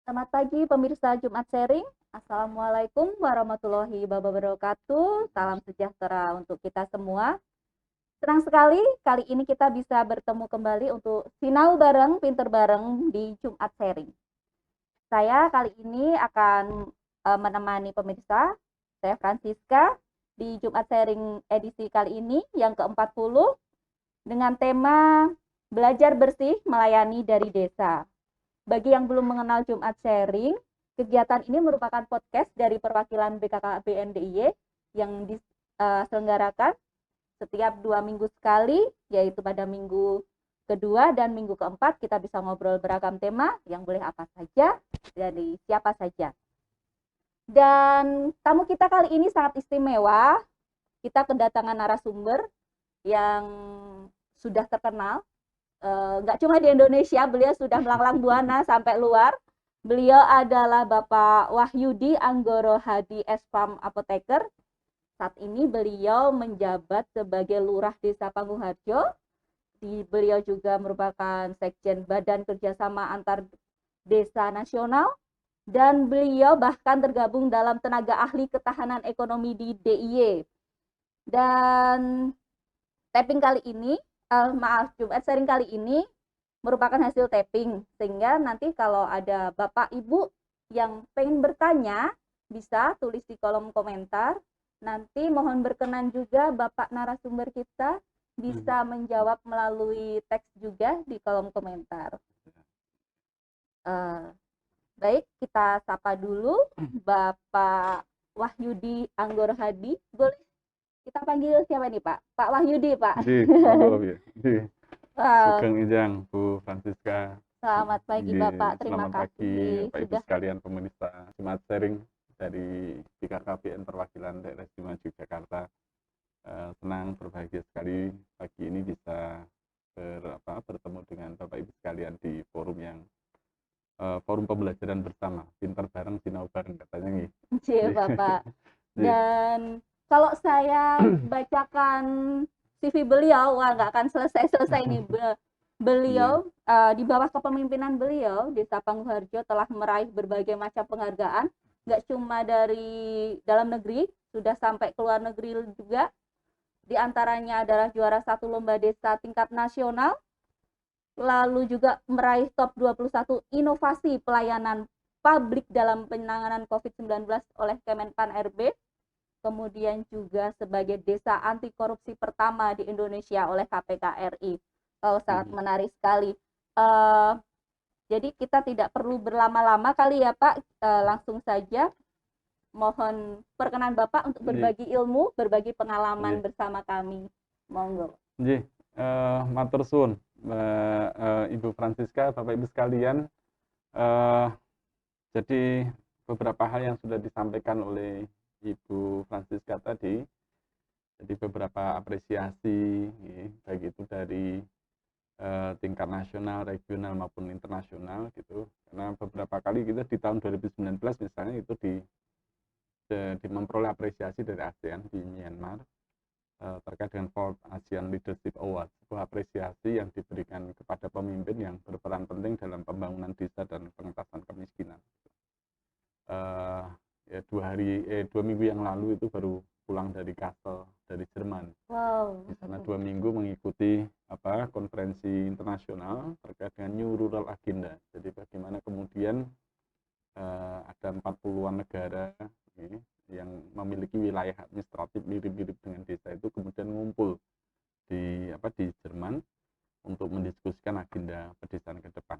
Selamat pagi pemirsa Jumat Sharing. Assalamualaikum warahmatullahi wabarakatuh. Salam sejahtera untuk kita semua. Senang sekali kali ini kita bisa bertemu kembali untuk sinau bareng, pinter bareng di Jumat Sharing. Saya kali ini akan menemani pemirsa, saya Francisca, di Jumat Sharing edisi kali ini yang ke-40 dengan tema Belajar Bersih Melayani dari Desa. Bagi yang belum mengenal Jumat Sharing, kegiatan ini merupakan podcast dari perwakilan BKKBN DIY yang diselenggarakan setiap 2 minggu sekali, yaitu pada minggu kedua dan minggu keempat kita bisa ngobrol beragam tema yang boleh apa saja dari siapa saja. Dan tamu kita kali ini sangat istimewa. Kita kedatangan narasumber yang sudah terkenal. Nggak cuma di Indonesia, beliau sudah melanglang buana sampai luar. Beliau adalah Bapak Wahyudi Anggoro Hadi Espam Apoteker. Saat ini beliau menjabat sebagai Lurah Desa Panggung-Harjo. Beliau juga merupakan Sekjen Badan Kerjasama Antar Desa Nasional. Dan beliau bahkan tergabung dalam tenaga ahli ketahanan ekonomi di DIY. Dan tapping kali ini, Jumat Sharing kali ini merupakan hasil tapping, sehingga nanti kalau ada Bapak Ibu yang pengen bertanya bisa tulis di kolom komentar. Nanti mohon berkenan juga Bapak narasumber kita bisa menjawab melalui teks juga di kolom komentar. Baik, kita sapa dulu Bapak Wahyudi Anggoro Hadi. Boleh kita panggil siapa nih Pak? Pak Wahyudi Pak. Sugeng Ijang Bu Francisca. Selamat pagi Bapak, terima Selamat pagi kasih Bapak Ibu sudah sekalian pemirsa Jumat Sharing dari BKKBN Perwakilan Daerah Istimewa Yogyakarta. Senang berbahagia sekali pagi ini bisa bertemu dengan Bapak Ibu sekalian di forum yang forum pembelajaran bersama, pinter bareng, sinau bareng katanya nih. Cie Bapak. Dan kalau saya bacakan CV beliau, wah nggak akan selesai-selesai nih. Beliau di bawah kepemimpinan beliau, Desa Panggung-Harjo telah meraih berbagai macam penghargaan, nggak cuma dari dalam negeri, sudah sampai ke luar negeri juga. Di antaranya adalah juara 1 lomba desa tingkat nasional, lalu juga meraih top 21 inovasi pelayanan publik dalam penanganan COVID-19 oleh Kemenpan RB, kemudian juga sebagai desa anti korupsi pertama di Indonesia oleh KPK RI. Sangat menarik sekali. Jadi kita tidak perlu berlama-lama kali ya Pak, langsung saja mohon perkenan Bapak untuk berbagi ilmu, berbagi pengalaman bersama kami. Monggo. Matur suwun Ibu Francisca, Bapak Ibu sekalian. Jadi beberapa hal yang sudah disampaikan oleh Ibu Francisca tadi, jadi beberapa apresiasi, baik itu dari tingkat nasional, regional maupun internasional gitu. Karena beberapa kali kita di tahun 2019 misalnya itu memperoleh apresiasi dari ASEAN di Myanmar terkait dengan Fourth ASEAN Leadership Award, sebuah apresiasi yang diberikan kepada pemimpin yang berperan penting dalam pembangunan desa dan pengentasan kemiskinan. Ya 2 minggu yang lalu itu baru pulang dari Kassel, dari Jerman. Wow. Di sana 2 minggu mengikuti konferensi internasional terkait dengan New Rural Agenda. Jadi bagaimana kemudian ada 40-an negara yang memiliki wilayah administratif mirip-mirip dengan desa itu kemudian ngumpul di Jerman untuk mendiskusikan agenda pedesaan ke depan.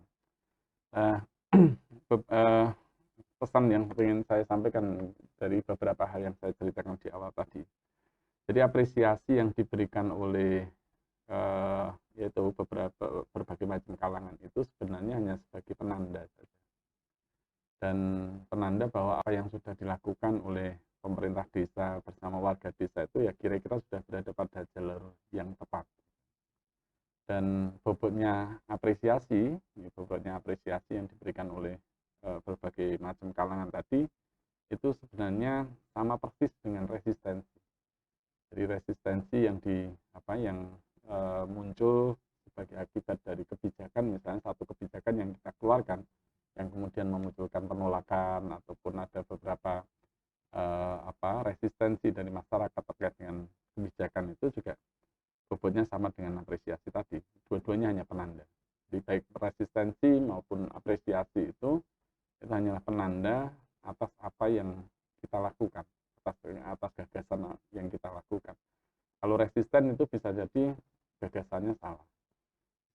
Pesan yang ingin saya sampaikan dari beberapa hal yang saya ceritakan di awal tadi. Jadi apresiasi yang diberikan oleh yaitu berbagai macam kalangan itu sebenarnya hanya sebagai penanda saja. Dan penanda bahwa apa yang sudah dilakukan oleh pemerintah desa bersama warga desa itu ya kira-kira sudah berada pada jalur yang tepat. Dan bobotnya apresiasi yang diberikan oleh berbagai macam kalangan tadi itu sebenarnya sama persis dengan resistensi. Jadi resistensi yang muncul sebagai akibat dari kebijakan, misalnya satu kebijakan yang kita keluarkan yang kemudian memunculkan penolakan ataupun ada beberapa resistensi dari masyarakat terkait dengan kebijakan itu juga bobotnya sama dengan apresiasi tadi. Dua-duanya hanya penanda. Jadi baik resistensi maupun apresiasi itu hanyalah penanda atas apa yang kita lakukan, atas gagasan yang kita lakukan. Kalau resisten itu bisa jadi gagasannya salah,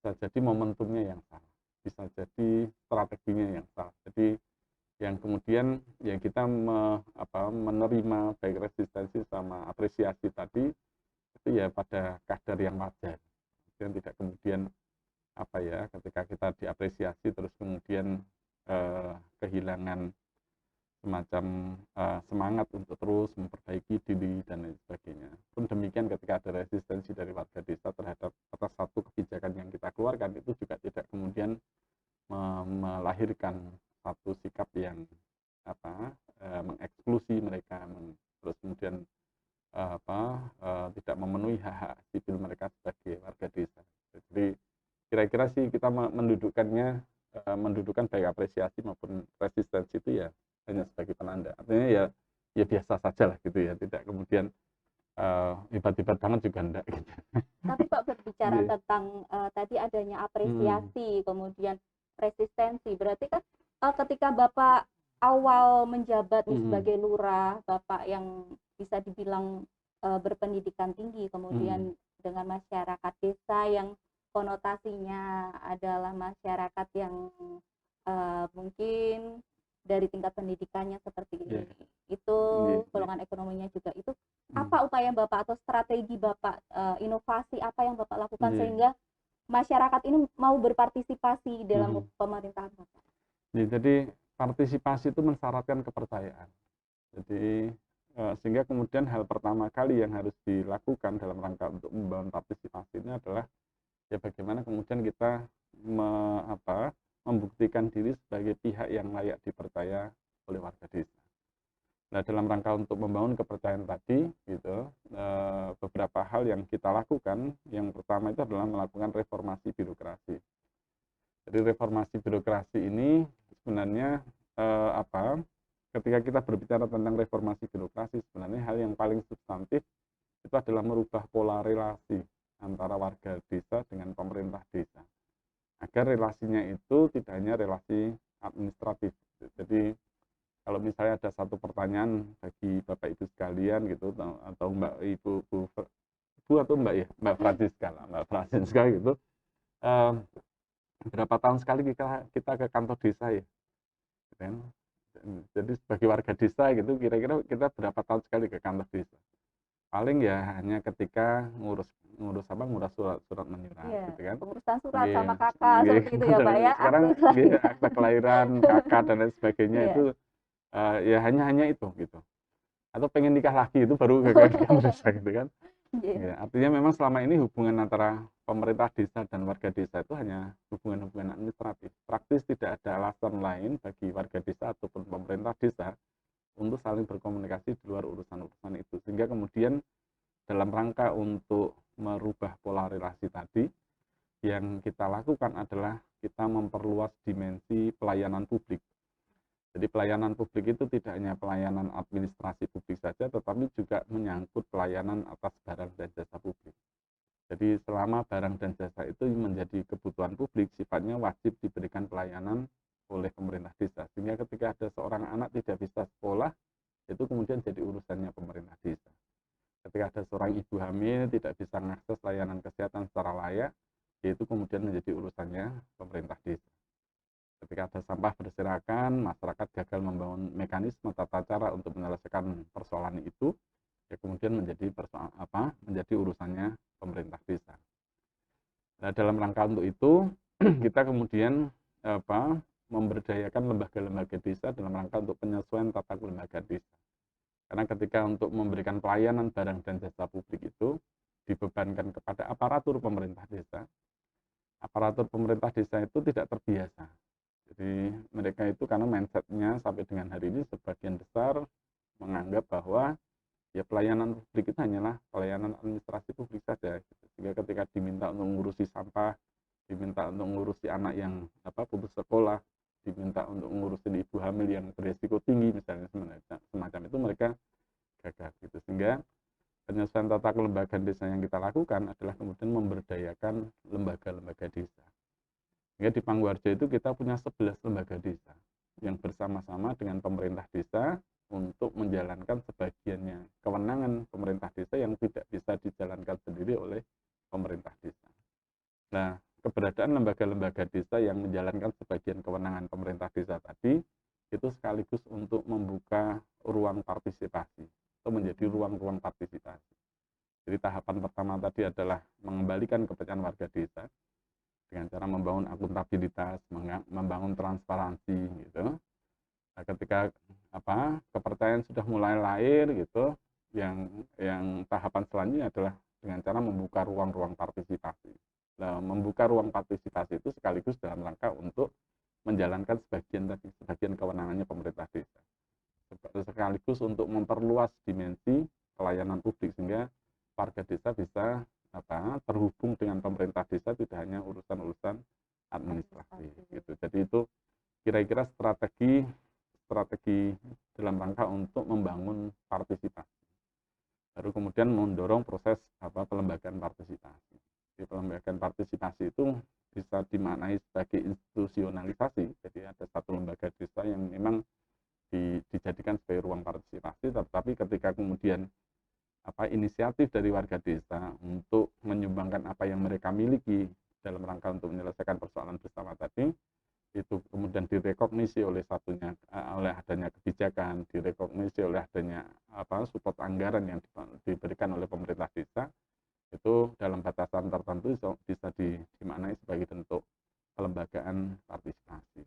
bisa jadi momentumnya yang salah, bisa jadi strateginya yang salah. Jadi yang kemudian yang kita menerima baik resistensi sama apresiasi tadi itu ya pada kadar yang wajar, yang tidak kemudian ketika kita diapresiasi terus kemudian kehilangan semacam semangat untuk terus memperbaiki diri dan lain sebagainya. Pun demikian ketika ada resistensi dari warga desa terhadap atas satu kebijakan yang kita keluarkan, itu juga tidak kemudian melahirkan satu sikap yang mengeksklusi mereka, terus kemudian tidak memenuhi hak-hak sipil mereka sebagai warga desa. Jadi kira-kira sih kita mendudukkan baik apresiasi maupun resistensi itu ya hanya sebagai penanda. Artinya ya biasa saja lah gitu ya, tidak kemudian hebat-hebat banget juga enggak gitu. Tapi Pak berbicara tentang tadi adanya apresiasi, kemudian resistensi, berarti kan ketika Bapak awal menjabat sebagai lurah, Bapak yang bisa dibilang berpendidikan tinggi, kemudian dengan masyarakat desa yang konotasinya adalah masyarakat yang mungkin dari tingkat pendidikannya seperti ini, itu golongan ekonominya juga itu, apa upaya Bapak atau strategi Bapak, inovasi apa yang Bapak lakukan sehingga masyarakat ini mau berpartisipasi dalam pemerintahan Bapak? Jadi partisipasi itu mensyaratkan kepercayaan. Jadi sehingga kemudian hal pertama kali yang harus dilakukan dalam rangka untuk membangun partisipasi ini adalah ya bagaimana kemudian kita membuktikan diri sebagai pihak yang layak dipercaya oleh warga desa. Nah, dalam rangka untuk membangun kepercayaan tadi, gitu, beberapa hal yang kita lakukan, yang pertama itu adalah melakukan reformasi birokrasi. Jadi reformasi birokrasi ini sebenarnya ketika kita berbicara tentang reformasi birokrasi, sebenarnya hal yang paling substantif itu adalah merubah pola relasi antara warga desa dengan pemerintah desa, agar relasinya itu tidak hanya relasi administratif. Jadi kalau misalnya ada satu pertanyaan bagi Bapak Ibu sekalian gitu, atau Mbak Ibu atau Mbak Francisca gitu, berapa tahun sekali kita ke kantor desa ya, kan? Jadi sebagai warga desa gitu, kira-kira kita berapa tahun sekali ke kantor desa? Paling ya hanya ketika ngurus surat menyurat, gitu kan? Pengurusan surat sama kakak seperti itu ya Pak ya. Sekarang akta kelahiran kakak dan lain sebagainya itu ya hanya itu gitu. Atau pengen nikah lagi itu baru ke kantor desa gitu kan? Ya, artinya memang selama ini hubungan antara pemerintah desa dan warga desa itu hanya hubungan-hubungan administratif. Praktis tidak ada alasan lain bagi warga desa ataupun pemerintah desa untuk saling berkomunikasi di luar urusan-urusan itu. Sehingga kemudian dalam rangka untuk merubah pola relasi tadi, yang kita lakukan adalah kita memperluas dimensi pelayanan publik. Jadi pelayanan publik itu tidak hanya pelayanan administrasi publik saja, tetapi juga menyangkut pelayanan atas barang dan jasa publik. Jadi selama barang dan jasa itu menjadi kebutuhan publik, sifatnya wajib diberikan pelayanan oleh pemerintah desa. Sehingga ketika ada seorang anak tidak bisa sekolah, itu kemudian jadi urusannya pemerintah desa. Ketika ada seorang ibu hamil tidak bisa mengakses layanan kesehatan secara layak, itu kemudian menjadi urusannya pemerintah desa. Ketika ada sampah berserakan, masyarakat gagal membangun mekanisme tata cara untuk menyelesaikan persoalan itu, ya kemudian menjadi urusannya pemerintah desa. Nah, dalam rangka untuk itu, kita kemudian memberdayakan lembaga-lembaga desa dalam rangka untuk penyesuaian tata kelembagaan desa. Karena ketika untuk memberikan pelayanan barang dan jasa publik itu dibebankan kepada aparatur pemerintah desa, aparatur pemerintah desa itu tidak terbiasa. Jadi mereka itu karena mindsetnya sampai dengan hari ini sebagian besar menganggap bahwa ya pelayanan publik itu hanyalah pelayanan administrasi publik saja. Sehingga ketika diminta untuk mengurusi sampah, diminta untuk mengurusi anak yang putus sekolah, diminta untuk ngurusin ibu hamil yang beresiko tinggi misalnya semacam itu, mereka gagal gitu. Sehingga penyesuaian tata kelembagaan desa yang kita lakukan adalah kemudian memberdayakan lembaga-lembaga desa. Sehingga di Pangguarjo itu kita punya 11 lembaga desa yang bersama-sama dengan pemerintah desa untuk menjalankan sebagiannya kewenangan pemerintah desa yang tidak bisa dijalankan sendiri oleh pemerintah desa. Nah, keberadaan lembaga-lembaga desa yang menjalankan sebagian kewenangan pemerintah desa tadi itu sekaligus untuk membuka ruang partisipasi atau menjadi ruang-ruang partisipasi. Jadi tahapan pertama tadi adalah mengembalikan kepercayaan warga desa dengan cara membangun akuntabilitas, membangun transparansi gitu. Nah, ketika kepercayaan sudah mulai lahir gitu, yang tahapan selanjutnya adalah dengan cara membuka ruang-ruang partisipasi. Nah, membuka ruang partisipasi itu sekaligus dalam rangka untuk menjalankan sebagian kewenangannya pemerintah desa. Sekaligus untuk memperluas dimensi pelayanan publik sehingga warga desa bisa terhubung dengan pemerintah desa, tidak hanya urusan-urusan administrasi gitu. Jadi itu kira-kira strategi dalam rangka untuk membangun partisipasi. Baru kemudian mendorong proses pelembagaan partisipasi. Di pelembagaan partisipasi itu bisa dimaknai sebagai institusionalisasi. Jadi ada satu lembaga desa yang memang dijadikan sebagai ruang partisipasi, tetapi ketika kemudian inisiatif dari warga desa untuk menyumbangkan apa yang mereka miliki dalam rangka untuk menyelesaikan persoalan bersama tadi, itu kemudian direkognisi oleh adanya kebijakan, direkognisi oleh adanya support anggaran yang diberikan oleh pemerintah desa, itu dalam batasan tertentu bisa dimaknai sebagai bentuk pelembagaan partisipasi.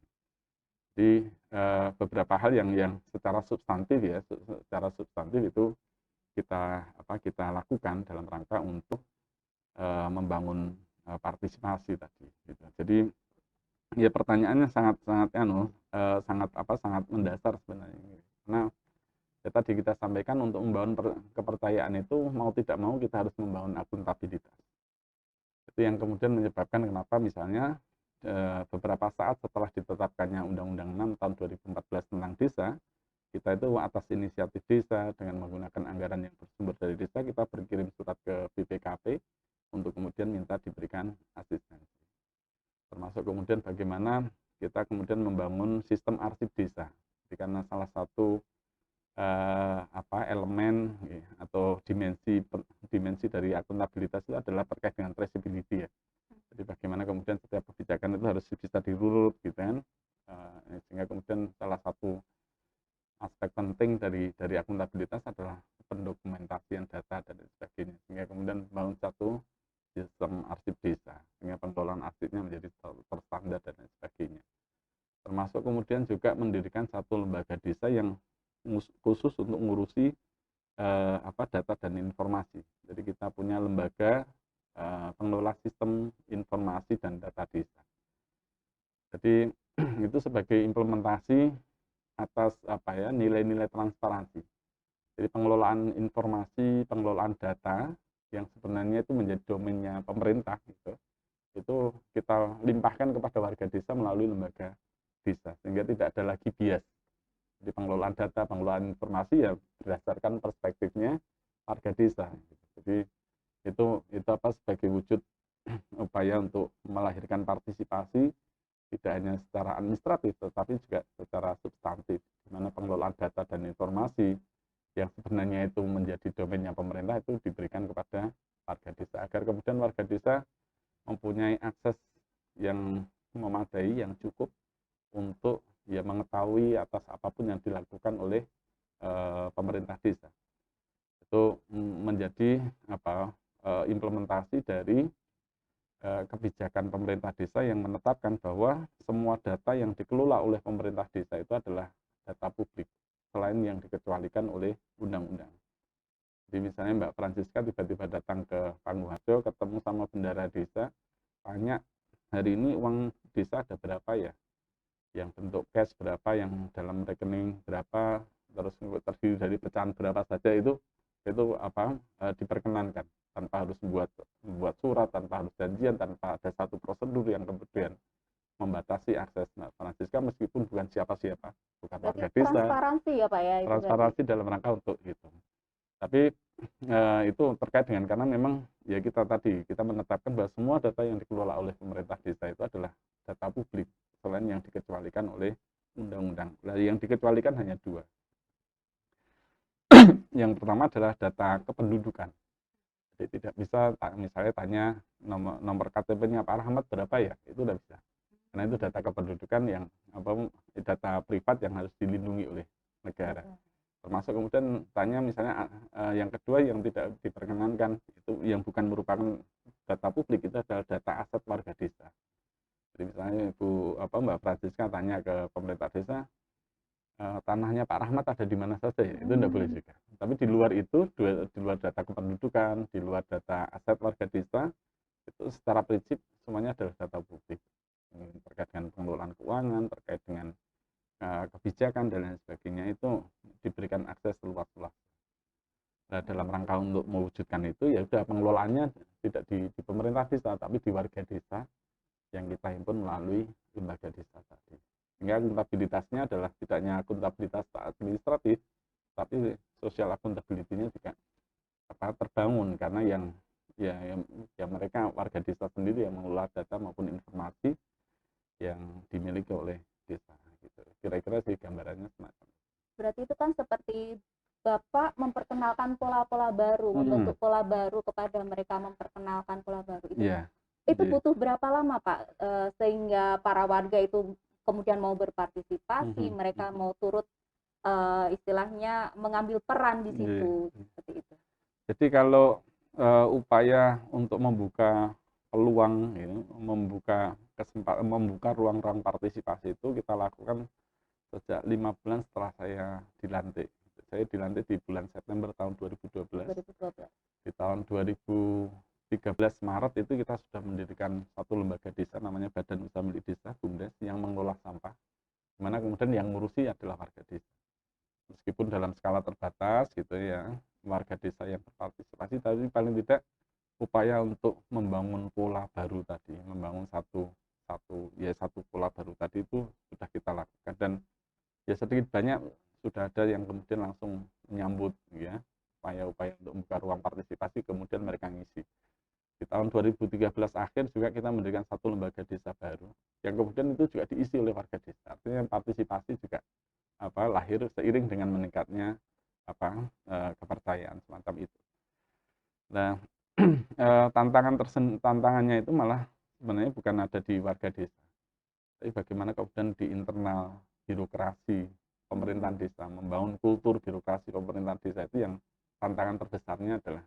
Jadi beberapa hal yang secara substantif itu kita lakukan dalam rangka untuk membangun partisipasi tadi. Gitu. Jadi ya pertanyaannya sangat mendasar sebenarnya. Karena ya tadi kita sampaikan untuk membangun kepercayaan itu mau tidak mau kita harus membangun akuntabilitas. Itu yang kemudian menyebabkan kenapa misalnya beberapa saat setelah ditetapkannya Undang-Undang 6 tahun 2014 tentang desa, kita itu atas inisiatif desa dengan menggunakan anggaran yang bersumber dari desa, kita berkirim surat ke BPKP untuk kemudian minta diberikan asistensi. Termasuk kemudian bagaimana kita kemudian membangun sistem arsip desa. Jadi karena salah satu elemen atau dimensi dari akuntabilitas itu adalah terkait dengan traceability ya. Jadi bagaimana kemudian setiap kebijakan itu harus bisa dirurut gitu kan. Sehingga kemudian salah satu aspek penting dari akuntabilitas adalah pendokumentasian data dan sebagainya. Sehingga kemudian membangun satu sistem arsip desa, sehingga pengelolaan arsipnya menjadi terstandar dan sebagainya. Termasuk kemudian juga mendirikan satu lembaga desa yang khusus untuk mengurusi data dan informasi. Jadi kita punya lembaga pengelola sistem informasi dan data desa. Jadi itu sebagai implementasi atas nilai-nilai transparansi. Jadi pengelolaan informasi, pengelolaan data yang sebenarnya itu menjadi domainnya pemerintah gitu. Itu kita limpahkan kepada warga desa melalui lembaga desa sehingga tidak ada lagi bias. Jadi pengelolaan data, pengelolaan informasi ya berdasarkan perspektifnya warga desa. Jadi itu sebagai wujud upaya untuk melahirkan partisipasi tidak hanya secara administratif tetapi juga secara substantif, di mana pengelolaan data dan informasi yang sebenarnya itu menjadi domainnya pemerintah itu diberikan kepada warga desa agar kemudian warga desa mempunyai akses yang memadai, yang cukup untuk mengetahui atas apapun yang dilakukan oleh pemerintah desa. Itu menjadi implementasi dari kebijakan pemerintah desa yang menetapkan bahwa semua data yang dikelola oleh pemerintah desa itu adalah data publik selain yang dikecualikan oleh undang-undang. Jadi misalnya Mbak Francisca tiba-tiba datang ke Pangguharjo, ketemu sama bendahara desa, tanya hari ini uang desa ada berapa ya? Yang bentuk cash berapa, yang dalam rekening berapa, terus terdiri dari pecahan berapa saja itu diperkenankan tanpa harus membuat surat, tanpa harus janjian, tanpa ada satu prosedur yang kemudian membatasi kasih akses Mbak Francisca meskipun bukan siapa-siapa, bukan Berarti warga desa, transparansi ya Pak ya itu berarti. transparansi dalam rangka untuk itu. Tapi itu terkait dengan karena memang ya kita menetapkan bahwa semua data yang dikelola oleh pemerintah desa itu adalah data publik selain yang dikecualikan oleh undang-undang. Nah, yang dikecualikan hanya dua. Yang pertama adalah data kependudukan. Jadi tidak bisa misalnya tanya nomor KTP-nya Pak Rahmat berapa ya, itu tidak bisa. Karena itu data kependudukan yang data privat yang harus dilindungi oleh negara. Termasuk kemudian tanya misalnya yang kedua yang tidak diperkenankan itu yang bukan merupakan data publik itu adalah data aset warga desa. Jadi misalnya Mbak Francisca tanya ke pemerintah desa, tanahnya Pak Rahmat ada di mana saja ya, itu tidak boleh juga. Tapi di luar itu, di luar data kependudukan, di luar data aset warga desa, itu secara prinsip semuanya adalah data publik. Terkait dengan pengelolaan keuangan, terkait dengan kebijakan dan lain sebagainya itu diberikan akses luas-luas. Nah, dalam rangka untuk mewujudkan itu ya sudah pengelolaannya tidak di pemerintah desa tapi di warga desa yang kita himpun melalui lembaga desa tadi. Sehingga akuntabilitasnya adalah tidak hanya akuntabilitas administratif tapi sosial akuntabilitasnya juga terbangun karena yang mereka warga desa sendiri yang mengelola data maupun informasi yang dimiliki oleh desa gitu. Kira-kira sih gambarannya semacam. Berarti itu kan seperti Bapak memperkenalkan pola-pola baru, membentuk pola baru kepada mereka, memperkenalkan pola baru itu. Yeah. Itu butuh berapa lama Pak sehingga para warga itu kemudian mau berpartisipasi, mereka mau turut istilahnya mengambil peran di situ seperti itu. Jadi kalau upaya untuk membuka peluang, membuka kesempatan, membuka ruang-ruang partisipasi itu kita lakukan sejak 5 bulan setelah saya dilantik. Saya dilantik di bulan September tahun 2012. Di tahun 2013 Maret itu kita sudah mendirikan satu lembaga desa namanya Badan Usaha Milik Desa BUMDes yang mengelola sampah. Di mana kemudian yang ngurusi adalah warga desa. Meskipun dalam skala terbatas gitu ya, warga desa yang berpartisipasi, tapi paling tidak upaya untuk membangun pola baru tadi, membangun satu pola baru tadi itu sudah kita lakukan dan ya sedikit banyak sudah ada yang kemudian langsung menyambut ya upaya-upaya untuk membuka ruang partisipasi kemudian mereka ngisi. Di tahun 2013 akhir juga kita mendirikan satu lembaga desa baru yang kemudian itu juga diisi oleh warga desa. Artinya partisipasi juga lahir seiring dengan meningkatnya kepercayaan semacam itu. Nah, tantangannya itu malah sebenarnya bukan ada di warga desa, tapi bagaimana kemudian di internal birokrasi pemerintahan desa, membangun kultur birokrasi pemerintahan desa itu yang tantangan terbesarnya adalah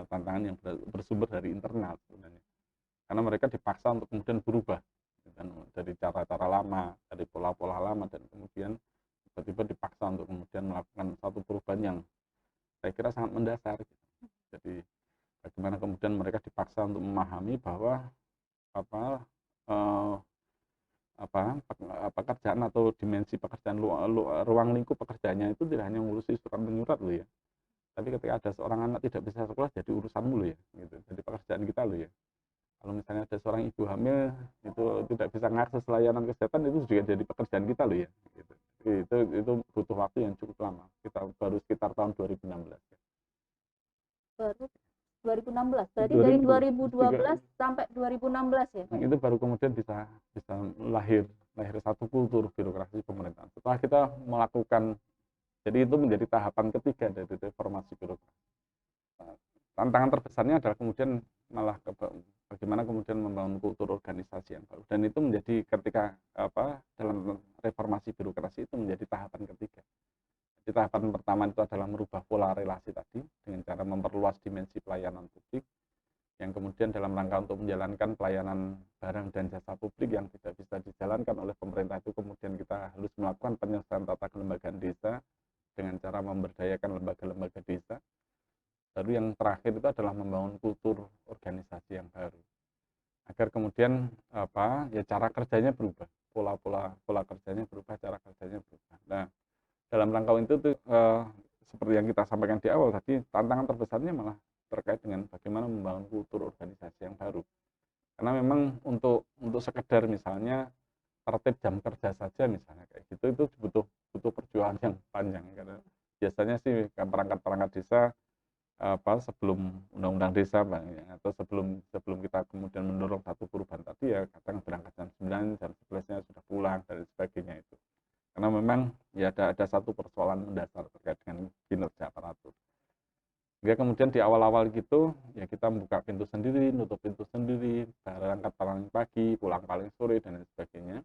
tantangan yang bersumber dari internal sebenarnya. Karena mereka dipaksa untuk kemudian berubah dari cara-cara lama, dari pola-pola lama dan kemudian tiba-tiba dipaksa untuk kemudian melakukan satu perubahan yang saya kira sangat mendasar. Jadi bagaimana kemudian mereka dipaksa untuk memahami bahwa pekerjaan atau dimensi pekerjaan ruang lingkup pekerjaannya itu tidak hanya ngurusi surat menyurat loh ya, tapi ketika ada seorang anak tidak bisa sekolah jadi urusanmu loh ya gitu. Jadi pekerjaan kita loh ya, kalau misalnya ada seorang ibu hamil itu tidak bisa mengakses layanan kesehatan itu juga jadi pekerjaan kita loh ya gitu. Itu butuh waktu yang cukup lama, kita baru sekitar tahun 2016 ya. Baru 2016, berarti dari 2012 sampai 2016 ya Pak? Itu baru kemudian bisa lahir satu kultur birokrasi pemerintahan. Setelah kita melakukan, jadi itu menjadi tahapan ketiga dari reformasi birokrasi. Tantangan terbesarnya adalah kemudian malah bagaimana kemudian membangun kultur organisasi yang baru. Dan itu menjadi ketika dalam reformasi birokrasi itu menjadi tahapan ketiga. Jadi tahapan pertama itu adalah merubah pola relasi tadi dengan cara memperluas dimensi pelayanan publik yang kemudian dalam rangka untuk menjalankan pelayanan barang dan jasa publik yang tidak bisa dijalankan oleh pemerintah itu kemudian kita harus melakukan penyelesaian tata kelembagaan desa dengan cara memberdayakan lembaga-lembaga desa. Lalu yang terakhir itu adalah membangun kultur organisasi yang baru agar kemudian cara kerjanya berubah, pola kerjanya berubah, cara kerjanya berubah. Nah, dalam rangka itu seperti yang kita sampaikan di awal tadi, tantangan terbesarnya malah terkait dengan bagaimana membangun kultur organisasi yang baru. Karena memang untuk sekedar misalnya tertib jam kerja saja misalnya kayak gitu, itu butuh butuh perjuangan yang panjang. Karena biasanya sih perangkat-perangkat desa sebelum undang-undang desa Pak, ya, atau sebelum sebelum kita kemudian mendorong satu perubahan tadi ya kadang berangkat jam 9, jam 11-nya sudah pulang dan sebagainya itu. Karena memang ya ada satu persoalan mendasar terkait dengan kinerja aparatur. Sehingga kemudian di awal-awal gitu ya kita membuka pintu sendiri, nutup pintu sendiri, berangkat paling pagi, pulang paling sore dan lain sebagainya.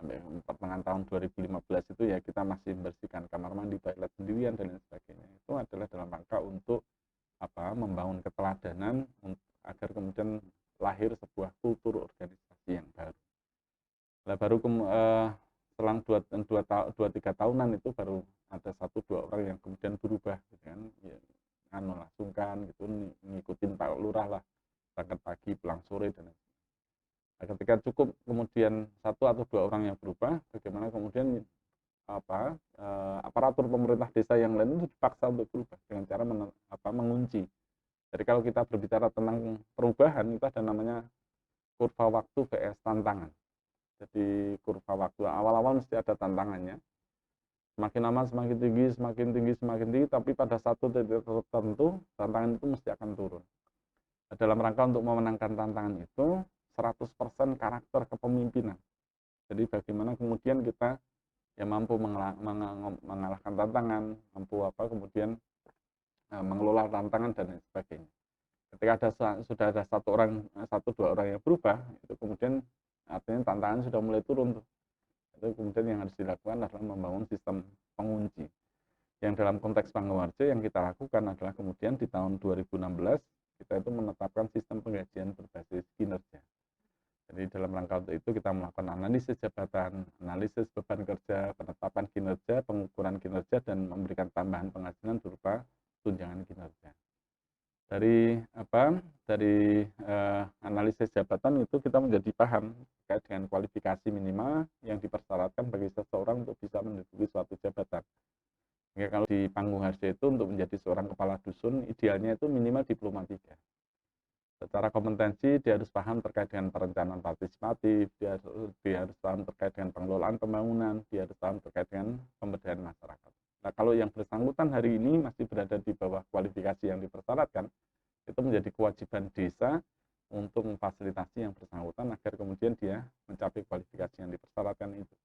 Sampai pertengahan tahun 2015 itu ya kita masih membersihkan kamar mandi, toilet sendirian dan lain sebagainya. Itu adalah dalam rangka untuk membangun keteladanan agar kemudian lahir sebuah kultur organisasi yang baru. Nah, baru selang 2-3 tahunan itu baru ada 1-2 orang yang kemudian berubah gitu kan, ya, langsungkan gitu ngikutin Pak Lurah lah, berangkat pagi pulang sore dan nah, ketika cukup kemudian 1 atau 2 orang yang berubah, bagaimana kemudian aparatur pemerintah desa yang lain itu dipaksa untuk berubah dengan cara mengunci. Jadi kalau kita berbicara tentang perubahan itu ada namanya kurva waktu vs tantangan. Jadi kurva waktu awal-awal mesti ada tantangannya. Semakin lama semakin tinggi, semakin tinggi, semakin tinggi, tapi pada satu titik tertentu tantangan itu mesti akan turun. Nah, dalam rangka untuk memenangkan tantangan itu 100% karakter kepemimpinan. Jadi bagaimana kemudian kita yang mampu mengalahkan tantangan, mampu kemudian mengelola tantangan dan lain sebagainya. Ketika sudah ada 1-2 orang yang berubah, itu kemudian artinya tantangan sudah mulai turun tuh. Itu kemudian yang harus dilakukan adalah membangun sistem pengunci. Yang dalam konteks Pangawarjo yang kita lakukan adalah kemudian di tahun 2016 kita itu menetapkan sistem penggajian berbasis kinerja. Jadi dalam rangka untuk itu kita melakukan analisis jabatan, analisis beban kerja, penetapan kinerja, pengukuran kinerja, dan memberikan tambahan penghasilan berupa tunjangan kinerja. Dari analisis jabatan itu kita menjadi paham terkait dengan kualifikasi minimal yang dipersyaratkan bagi seseorang untuk bisa menduduki suatu jabatan. Sehingga kalau di Panggung Harjo itu untuk menjadi seorang kepala dusun idealnya itu minimal diploma 3. Secara kompetensi dia harus paham terkait dengan perencanaan partisipatif, dia harus paham terkait dengan pengelolaan pembangunan, dia harus paham terkait dengan pemberdayaan masyarakat. Nah, kalau yang bersangkutan hari ini masih berada di bawah kualifikasi yang dipersyaratkan, itu menjadi kewajiban desa untuk memfasilitasi yang bersangkutan agar kemudian dia mencapai kualifikasi yang dipersyaratkan itu.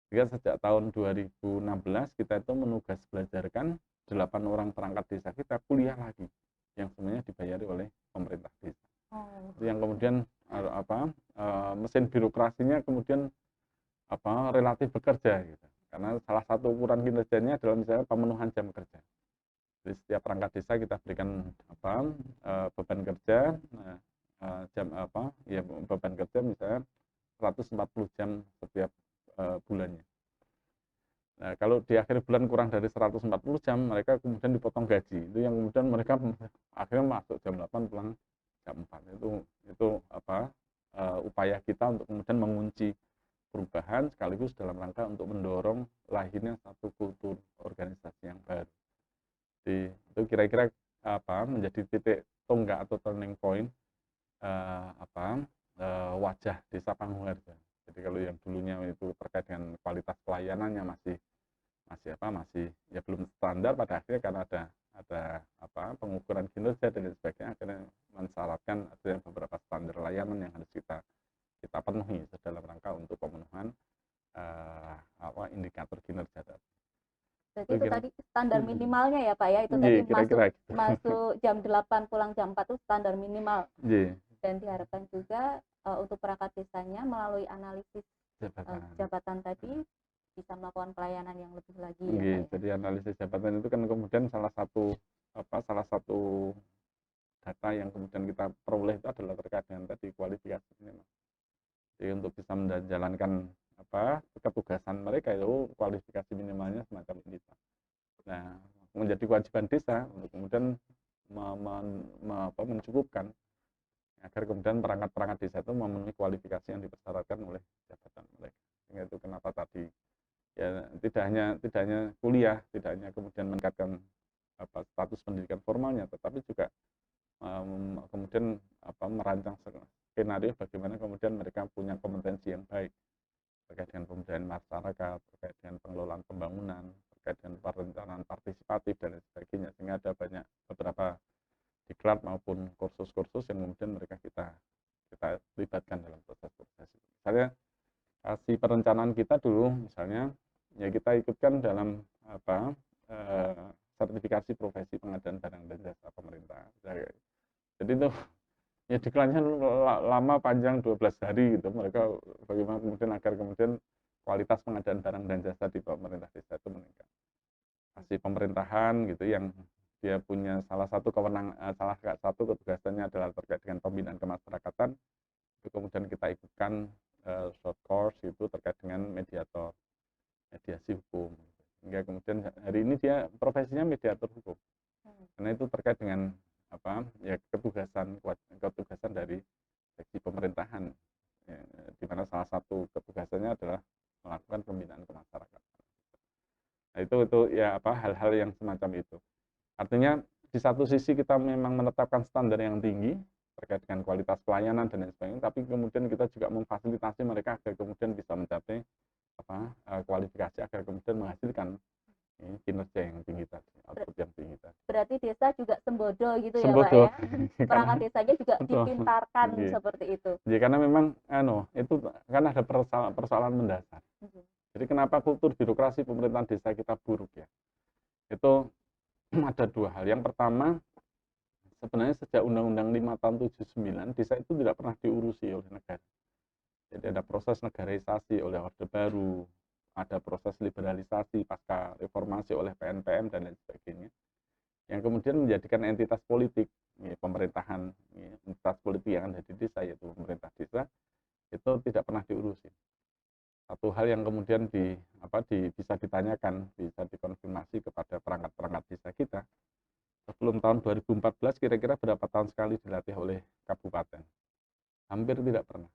Sehingga sejak tahun 2016 kita itu menugas belajarkan 8 orang perangkat desa kita kuliah lagi yang semuanya dibayari oleh pemerintah desa. Yang kemudian mesin birokrasinya kemudian relatif bekerja gitu. Karena salah satu ukuran kinerjanya adalah misalnya pemenuhan jam kerja. Jadi setiap perangkat desa kita berikan beban kerja beban kerja misalnya 140 jam setiap bulannya. Nah, kalau di akhir bulan kurang dari 140 jam, mereka kemudian dipotong gaji. Itu yang kemudian mereka akhirnya masuk jam 8 pulang jam 4. Itu upaya kita untuk kemudian mengunci perubahan sekaligus dalam rangka untuk mendorong lahirnya satu kultur organisasi yang baru. Jadi itu kira-kira menjadi titik tonggak atau turning point wajah desa Panggung Harjo. Jadi kalau yang dulunya itu terkait dengan kualitas pelayanannya masih ya belum standar, pada akhirnya karena ada pengukuran kinerja dan sebagainya akhirnya mensyaratkan ada beberapa standar layanan yang harus kita penuhi dalam rangka untuk pemenuhan indikator kinerja tadi. Berarti itu tadi standar minimalnya ya Pak ya, itu tadi masuk jam 8 pulang jam 4 itu standar minimal. Dan diharapkan juga untuk perangkat desanya melalui analisis jabatan tadi bisa melakukan pelayanan yang lebih lagi. Ya, jadi analisis jabatan itu kan kemudian salah satu data yang kemudian kita peroleh itu adalah terkait dengan tadi kualifikasi minimal. Jadi untuk bisa menjalankan ketugasan mereka itu kualifikasi minimalnya semacam ini. Nah, menjadi kewajiban desa untuk kemudian mencukupkan agar kemudian perangkat-perangkat desa itu memenuhi kualifikasi yang dipersyaratkan oleh jabatan mereka. Sehingga itu kenapa tadi ya tidak hanya kuliah, tidak hanya kemudian meningkatkan status pendidikan formalnya, tetapi juga kemudian merancang skenario bagaimana kemudian mereka punya kompetensi yang baik terkait dengan pemberdayaan masyarakat, terkait dengan pengelolaan pembangunan, terkait dengan perencanaan partisipatif dan lain sebagainya, sehingga ada banyak beberapa diklat maupun kursus-kursus yang kemudian kita libatkan dalam proses-proses itu. Misalnya si perencanaan kita dulu, misalnya ya kita ikutkan dalam sertifikasi profesi pengadaan barang dan jasa pemerintah. Jadi itu ya diklatnya lama panjang 12 hari gitu. Mereka bagaimana kemudian agar kemudian kualitas pengadaan barang dan jasa di pemerintah desa itu meningkat. Masih pemerintahan gitu yang dia punya salah satu ketugasannya adalah terkait dengan pembinaan kemasyarakatan, itu kemudian kita ikutkan short course itu terkait dengan mediasi hukum, hingga kemudian hari ini dia profesinya mediator hukum, karena itu terkait dengan ketugasan dari seksi pemerintahan, ya, di mana salah satu ketugasannya adalah melakukan pembinaan kemasyarakatan. Nah, itu ya hal-hal yang semacam itu. Artinya di satu sisi kita memang menetapkan standar yang tinggi terkait dengan kualitas pelayanan dan lain sebagainya, tapi kemudian kita juga memfasilitasi mereka agar kemudian bisa mencapai kualifikasi agar kemudian menghasilkan kinerja yang tinggi tadi, output yang tinggi tadi. Berarti desa juga sembodo gitu ya Pak Sembodo. ya? Perangkat desanya juga Betul. dipintarkan Iya. seperti itu. Ya, karena memang itu kan ada persoalan mendasar. Jadi kenapa kultur birokrasi pemerintahan desa kita buruk ya? Itu ada dua hal. Yang pertama, sebenarnya sejak Undang-Undang 5 tahun 79, desa itu tidak pernah diurusi oleh negara. Jadi ada proses negaraisasi oleh Orde Baru, ada proses liberalisasi pasca reformasi oleh PNPM dan lain sebagainya, yang kemudian menjadikan entitas politik, pemerintahan, entitas politik yang ada di desa, yaitu pemerintah desa, itu tidak pernah diurusi. Satu hal yang kemudian bisa ditanyakan, bisa dikonfirmasi kepada perangkat-perangkat desa kita, sebelum tahun 2014 kira-kira berapa tahun sekali dilatih oleh kabupaten? Hampir tidak pernah.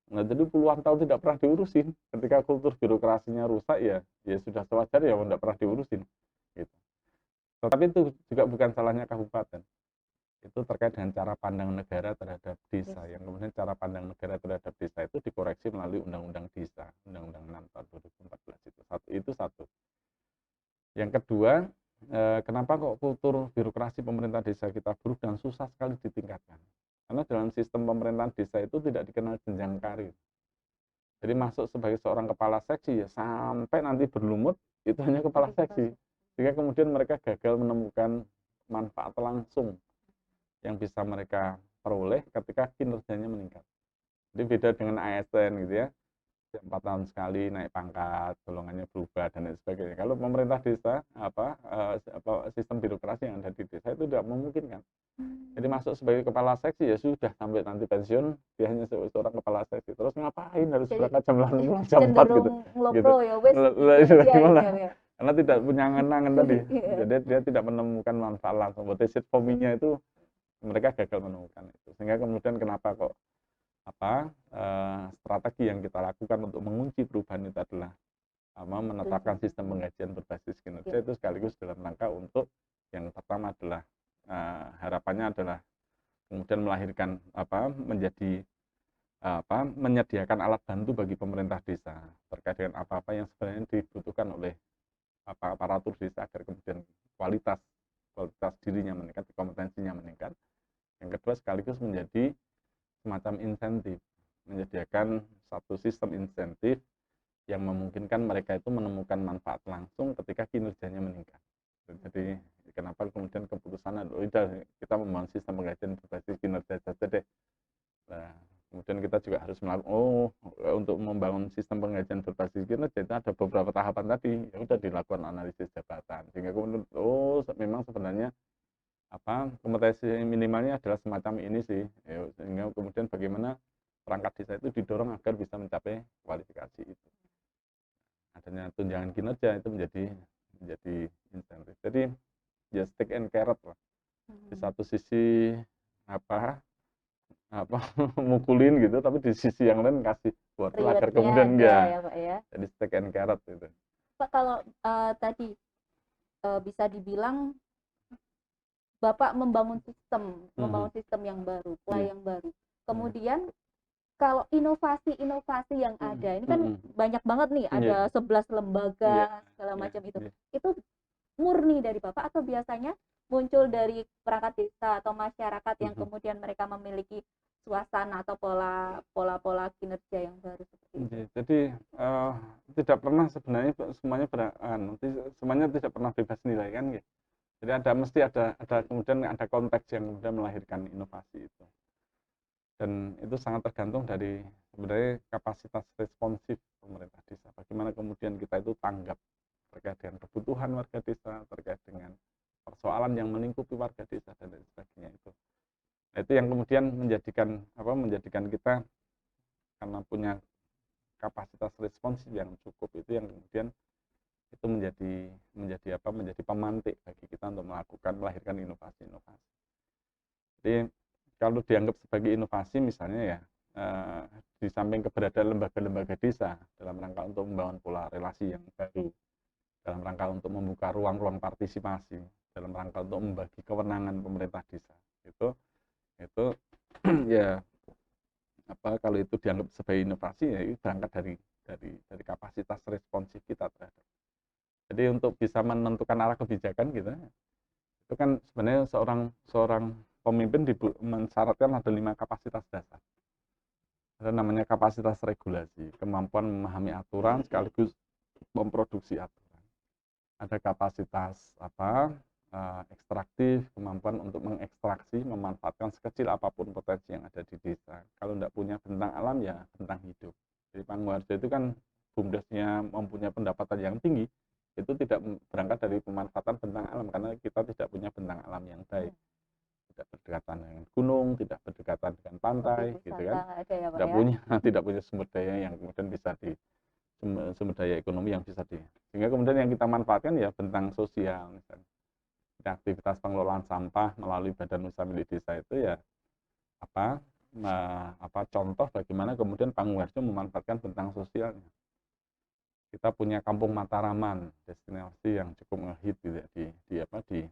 Nah, jadi puluhan tahun tidak pernah diurusin. Ketika kultur birokrasinya rusak, ya sudah sewajar ya tidak pernah diurusin. Gitu. Tetapi itu juga bukan salahnya kabupaten. Itu terkait dengan cara pandang negara terhadap desa. Yang kemudian cara pandang negara terhadap desa itu dikoreksi melalui Undang-Undang Desa, Undang-Undang 6 tahun 2014 itu satu. Yang kedua, kenapa kok kultur birokrasi pemerintah desa kita buruk dan susah sekali ditingkatkan? Karena dalam sistem pemerintahan desa itu tidak dikenal jenjang karir. Jadi masuk sebagai seorang kepala seksi ya sampai nanti berlumut itu hanya kepala seksi. Sehingga kemudian mereka gagal menemukan manfaat langsung yang bisa mereka peroleh ketika kinerjanya meningkat. Jadi beda dengan ASN gitu ya. 4 tahun sekali naik pangkat, golongannya berubah dan lain sebagainya. Kalau pemerintah desa sistem birokrasi yang ada di desa itu tidak memungkinkan. Jadi masuk sebagai kepala seksi ya sudah sampai nanti pensiun dia hanya seorang kepala seksi. Terus ngapain harus berangkat jam 6 jam 4 gitu. Ya wes. Karena tidak punya angan-angan tadi. Jadi dia tidak menemukan manfaat langsung. Motivasi pominya itu mereka gagal menemukan itu. Sehingga kemudian kenapa kok strategi yang kita lakukan untuk mengunci perubahan itu adalah menetapkan sistem penggajian berbasis kinerja itu sekaligus dalam rangka untuk yang pertama adalah harapannya adalah kemudian melahirkan menyediakan alat bantu bagi pemerintah desa terkait dengan apa-apa yang sebenarnya dibutuhkan oleh aparatur desa agar kemudian kualitas dirinya meningkat, kompetensinya meningkat. Yang kedua sekaligus menjadi semacam insentif, menyediakan satu sistem insentif yang memungkinkan mereka itu menemukan manfaat langsung ketika kinerjanya meningkat. Jadi kenapa kemudian keputusan kita membangun sistem penggajian berbasis kinerja saja deh. Nah, kemudian kita juga harus melakukan untuk membangun sistem penggajian berbasis kinerja itu ada beberapa tahapan tadi. Ya udah dilakukan analisis jabatan sehingga kemudian memang sebenarnya kompetensi minimalnya adalah semacam ini sih, ya, sehingga kemudian bagaimana perangkat desa itu didorong agar bisa mencapai kualifikasi itu. Adanya tunjangan kinerja itu menjadi insentif. Jadi ya stick and carrot lah. Di satu sisi mukulin gitu, tapi di sisi yang lain kasih wortel agar kemudian ya, Pak, ya. Jadi stick and carrot itu. Pak, kalau tadi bisa dibilang Bapak membangun sistem yang baru, pola yang baru. Kemudian kalau inovasi-inovasi yang ada ini kan banyak banget nih, Iya. ada 11 Iya, lembaga segala iya, macam itu. iya. Itu murni dari Bapak atau biasanya muncul dari perangkat desa atau masyarakat yang kemudian mereka memiliki suasana atau pola kinerja yang baru seperti itu? Iya, jadi tidak pernah sebenarnya semuanya tidak pernah bebas nilai kan ya. Jadi mesti ada kemudian ada konteks yang kemudian melahirkan inovasi itu. Dan itu sangat tergantung dari sebenarnya kapasitas responsif pemerintah desa. Bagaimana kemudian kita itu tanggap terkait dengan kebutuhan warga desa, terkait dengan persoalan yang melingkupi warga desa dan lain sebagainya itu. Nah, itu yang kemudian menjadikan kita karena punya kapasitas responsif yang cukup, itu yang kemudian itu menjadi pemantik bagi kita untuk melahirkan inovasi-inovasi. Jadi kalau dianggap sebagai inovasi misalnya ya, di samping keberadaan lembaga-lembaga desa dalam rangka untuk membangun pola relasi yang baru, dalam rangka untuk membuka ruang-ruang partisipasi, dalam rangka untuk membagi kewenangan pemerintah desa, itu ya kalau itu dianggap sebagai inovasi ya itu berangkat dari kapasitas responsif kita terhadap. Jadi untuk bisa menentukan arah kebijakan kita itu kan sebenarnya seorang pemimpin mensyaratkan ada 5 kapasitas dasar. Ada namanya kapasitas regulasi, kemampuan memahami aturan sekaligus memproduksi aturan. Ada kapasitas ekstraktif, kemampuan untuk mengekstraksi, memanfaatkan sekecil apapun potensi yang ada di desa. Kalau tidak punya bentang alam ya bentang hidup. Jadi Pangwarjo itu kan bumdesnya mempunyai pendapatan yang tinggi, itu tidak berangkat dari pemanfaatan bentang alam karena kita tidak punya bentang alam yang baik. Tidak berdekatan dengan gunung, tidak berdekatan dengan pantai, gitu kan. Tidak punya sumber daya yang kemudian bisa sumber daya ekonomi yang bisa sehingga kemudian yang kita manfaatkan ya bentang sosial misalnya. Aktivitas pengelolaan sampah melalui badan usaha milik desa itu ya contoh bagaimana kemudian Pangwarjo memanfaatkan bentang sosialnya. Kita punya Kampung Mataraman, destinasi yang cukup ngehit di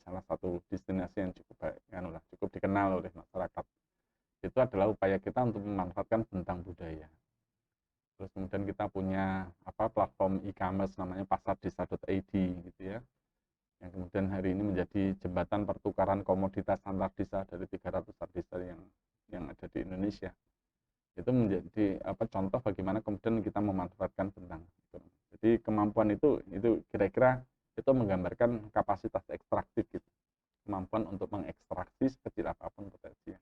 salah satu destinasi yang cukup dikenal oleh masyarakat. Itu adalah upaya kita untuk memanfaatkan bentang budaya. Terus kemudian kita punya platform e-commerce namanya pasardesa.id gitu ya, yang kemudian hari ini menjadi jembatan pertukaran komoditas antar desa dari 300 desa yang ada di Indonesia. Itu menjadi contoh bagaimana kemudian kita memanfaatkan bentang. Jadi kemampuan itu kira-kira itu menggambarkan kapasitas ekstraktif gitu. Kemampuan untuk mengekstraksi sekecil apapun potensi.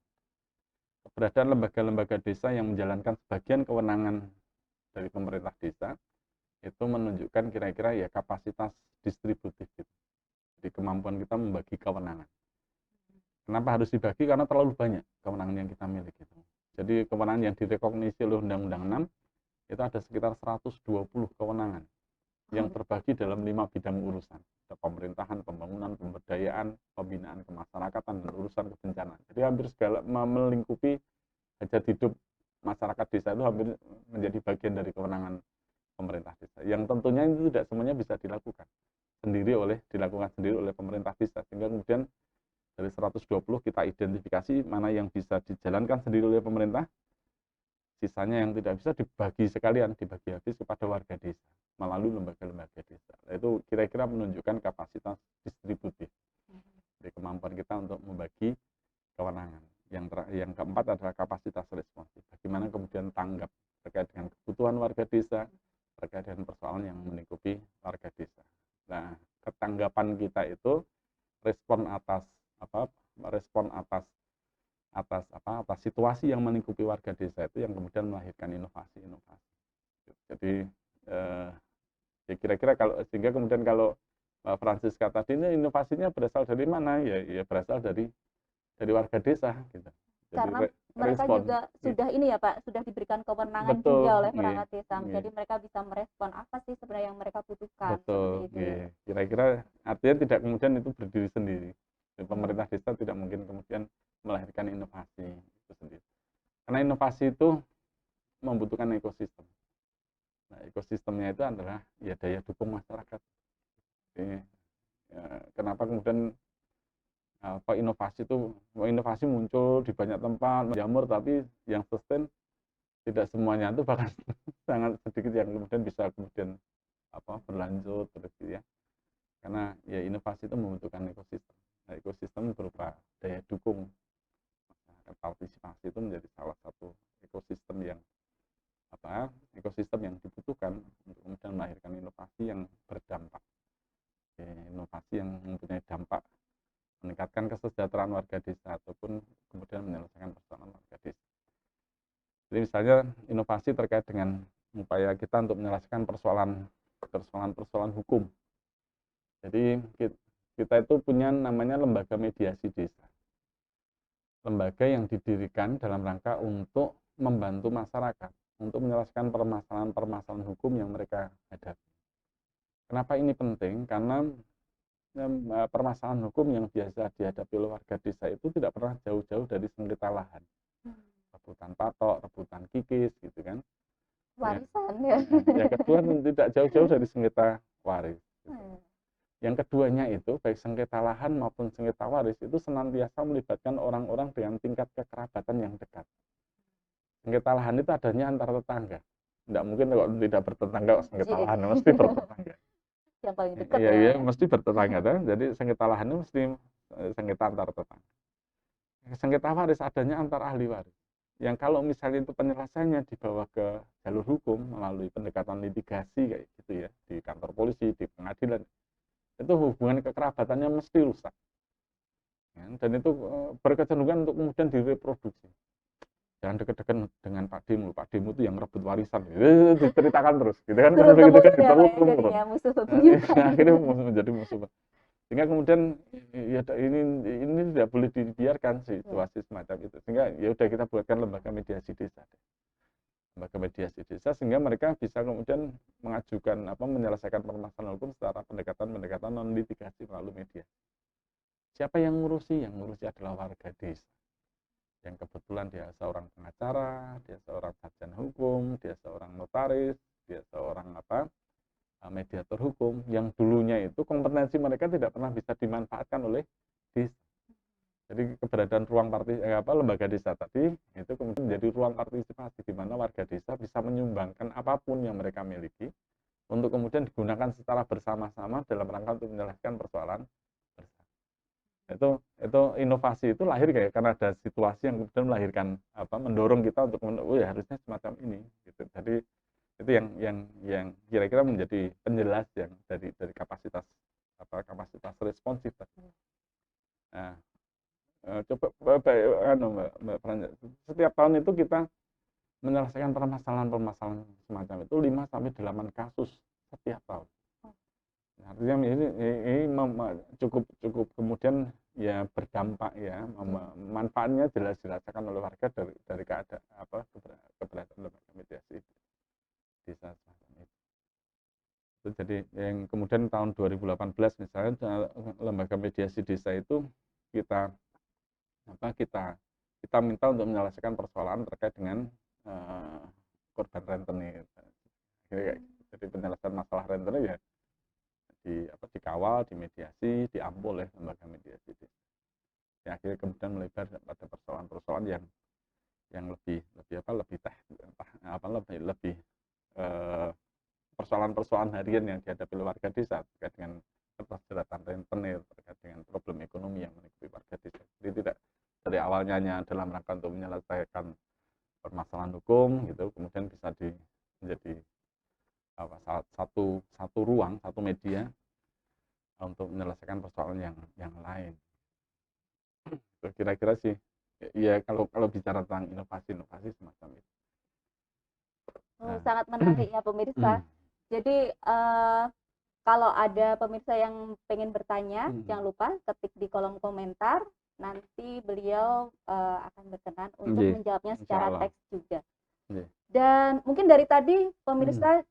Keberadaan lembaga-lembaga desa yang menjalankan sebagian kewenangan dari pemerintah desa itu menunjukkan kira-kira ya kapasitas distributif gitu. Jadi kemampuan kita membagi kewenangan. Kenapa harus dibagi? Karena terlalu banyak kewenangan yang kita miliki. Jadi kewenangan yang direkognisi oleh Undang-Undang 6 itu ada sekitar 120 kewenangan yang terbagi dalam 5 bidang urusan. Ada pemerintahan, pembangunan, pemberdayaan, pembinaan kemasyarakatan, dan urusan kebencanaan. Jadi hampir segala melingkupi hajat hidup masyarakat desa itu hampir menjadi bagian dari kewenangan pemerintah desa. Yang tentunya itu tidak semuanya bisa dilakukan sendiri oleh pemerintah desa. Sehingga kemudian dari 120 kita identifikasi mana yang bisa dijalankan sendiri oleh pemerintah, sisanya yang tidak bisa dibagi habis kepada warga desa melalui lembaga-lembaga desa. Itu kira-kira menunjukkan kapasitas distributif dari kemampuan kita untuk membagi kewenangan. Yang keempat adalah kapasitas responsif. Bagaimana kemudian tanggap terkait dengan kebutuhan warga desa, terkait dengan persoalan yang melingkupi warga desa. Nah, ketanggapan kita itu respon atas situasi yang melingkupi warga desa itu yang kemudian melahirkan inovasi-inovasi. Jadi ya kira-kira sehingga kemudian kalau Francisca tadi ini inovasinya berasal dari mana? Ya berasal dari warga desa gitu. Karena mereka juga sudah ini ya Pak, sudah diberikan kewenangan juga oleh perangkat desa. Jadi mereka bisa merespon apa sih sebenarnya yang mereka butuhkan. Betul. Kira-kira artinya tidak kemudian itu berdiri sendiri. Pemerintah desa tidak mungkin kemudian melahirkan inovasi itu sendiri. Karena inovasi itu membutuhkan ekosistem. Nah, ekosistemnya itu adalah ya daya dukung masyarakat. Jadi, kenapa kemudian inovasi muncul di banyak tempat menjamur, tapi yang sustain tidak semuanya itu bahkan sangat sedikit yang kemudian bisa kemudian berlanjut terus gitu ya. Karena ya inovasi itu membutuhkan ekosistem. Nah, ekosistem berupa daya dukung. Nah, partisipasi itu menjadi salah satu ekosistem yang dibutuhkan untuk kemudian melahirkan inovasi yang berdampak. Inovasi yang mempunyai dampak meningkatkan kesejahteraan warga desa ataupun kemudian menyelesaikan persoalan warga desa. Jadi misalnya inovasi terkait dengan upaya kita untuk menyelesaikan persoalan hukum. Jadi kita itu punya namanya lembaga mediasi desa. Lembaga yang didirikan dalam rangka untuk membantu masyarakat untuk menyelesaikan permasalahan hukum yang mereka hadapi. Kenapa ini penting? Karena permasalahan hukum yang biasa dihadapi oleh warga desa itu tidak pernah jauh-jauh dari sengketa lahan. Rebutan patok, rebutan kikis gitu kan. Warisan ya. Yang kedua tidak jauh-jauh dari sengketa waris. Gitu. Yang keduanya itu baik sengketa lahan maupun sengketa waris itu senantiasa melibatkan orang-orang dengan tingkat kekerabatan yang dekat. Sengketa lahan itu adanya antar tetangga. Tidak mungkin kalau tidak bertetangga sengketa lahan mesti bertetangga. Yang paling dekat ya, mesti bertetangga. Jadi sengketa lahan itu mesti sengketa antar tetangga. Sengketa waris adanya antar ahli waris. Yang kalau misalnya itu penyelesaiannya dibawa ke jalur hukum melalui pendekatan litigasi kayak gitu ya, di kantor polisi, di pengadilan, itu hubungan kekerabatannya mesti rusak. Ya, dan itu berkecenderungan untuk kemudian direproduksi. Jangan deket-deket dengan Pak Demu itu yang rebut warisan, diceritakan terus, gitu kan? Akhirnya menjadi musuh. Sehingga kemudian ya ini tidak boleh dibiarkan situasi semacam itu. Sehingga ya udah kita buatkan lembaga mediasi desa. Lembaga mediasi desa sehingga mereka bisa kemudian mengajukan menyelesaikan permasalahan hukum secara pendekatan non litigasi melalui media. Siapa yang ngurusi? Yang ngurusi adalah warga desa. Yang kebetulan dia seorang pengacara, dia seorang sarjana hukum, dia seorang notaris, dia seorang mediator hukum yang dulunya itu kompetensi mereka tidak pernah bisa dimanfaatkan oleh desa. Jadi keberadaan lembaga desa tadi itu kemudian menjadi ruang partisipasi di mana warga desa bisa menyumbangkan apapun yang mereka miliki untuk kemudian digunakan secara bersama-sama dalam rangka untuk menyelesaikan persoalan bersama. Itu inovasi itu lahir karena ada situasi yang kemudian melahirkan mendorong kita untuk harusnya semacam ini gitu. Jadi itu yang kira-kira menjadi penjelas yang dari kapasitas responsif. Nah, coba Mbak Franja, setiap tahun itu kita menyelesaikan permasalahan semacam itu 5-8 kasus setiap tahun. Artinya ini cukup kemudian ya berdampak ya, manfaatnya jelas dirasakan oleh warga dari keberadaan lembaga mediasi desa semacam itu. Jadi yang kemudian tahun 2018 misalnya lembaga mediasi desa itu kita minta untuk menyelesaikan persoalan terkait dengan korban rentenir. Jadi penyelesaian masalah rentenir ya dikawal, dimediasi, diampu oleh lembaga mediasi desa. Ya, akhirnya kemudian melebar pada persoalan-persoalan yang lebih persoalan-persoalan harian yang dihadapi oleh warga desa terkait dengan keterjeratan rentenir, terkait dengan problem ekonomi yang menghadapi warga desa. Jadi tidak dari awalnya hanya dalam rangka untuk menyelesaikan permasalahan hukum gitu, kemudian bisa menjadi satu ruang, satu media untuk menyelesaikan persoalan yang lain. Kira-kira sih ya kalau bicara tentang inovasi semacam itu. Sangat menarik ya pemirsa. Jadi kalau ada pemirsa yang pengen bertanya, jangan lupa ketik di kolom komentar. Nanti beliau akan berkenan untuk menjawabnya secara teks juga. Dan mungkin dari tadi pemirsa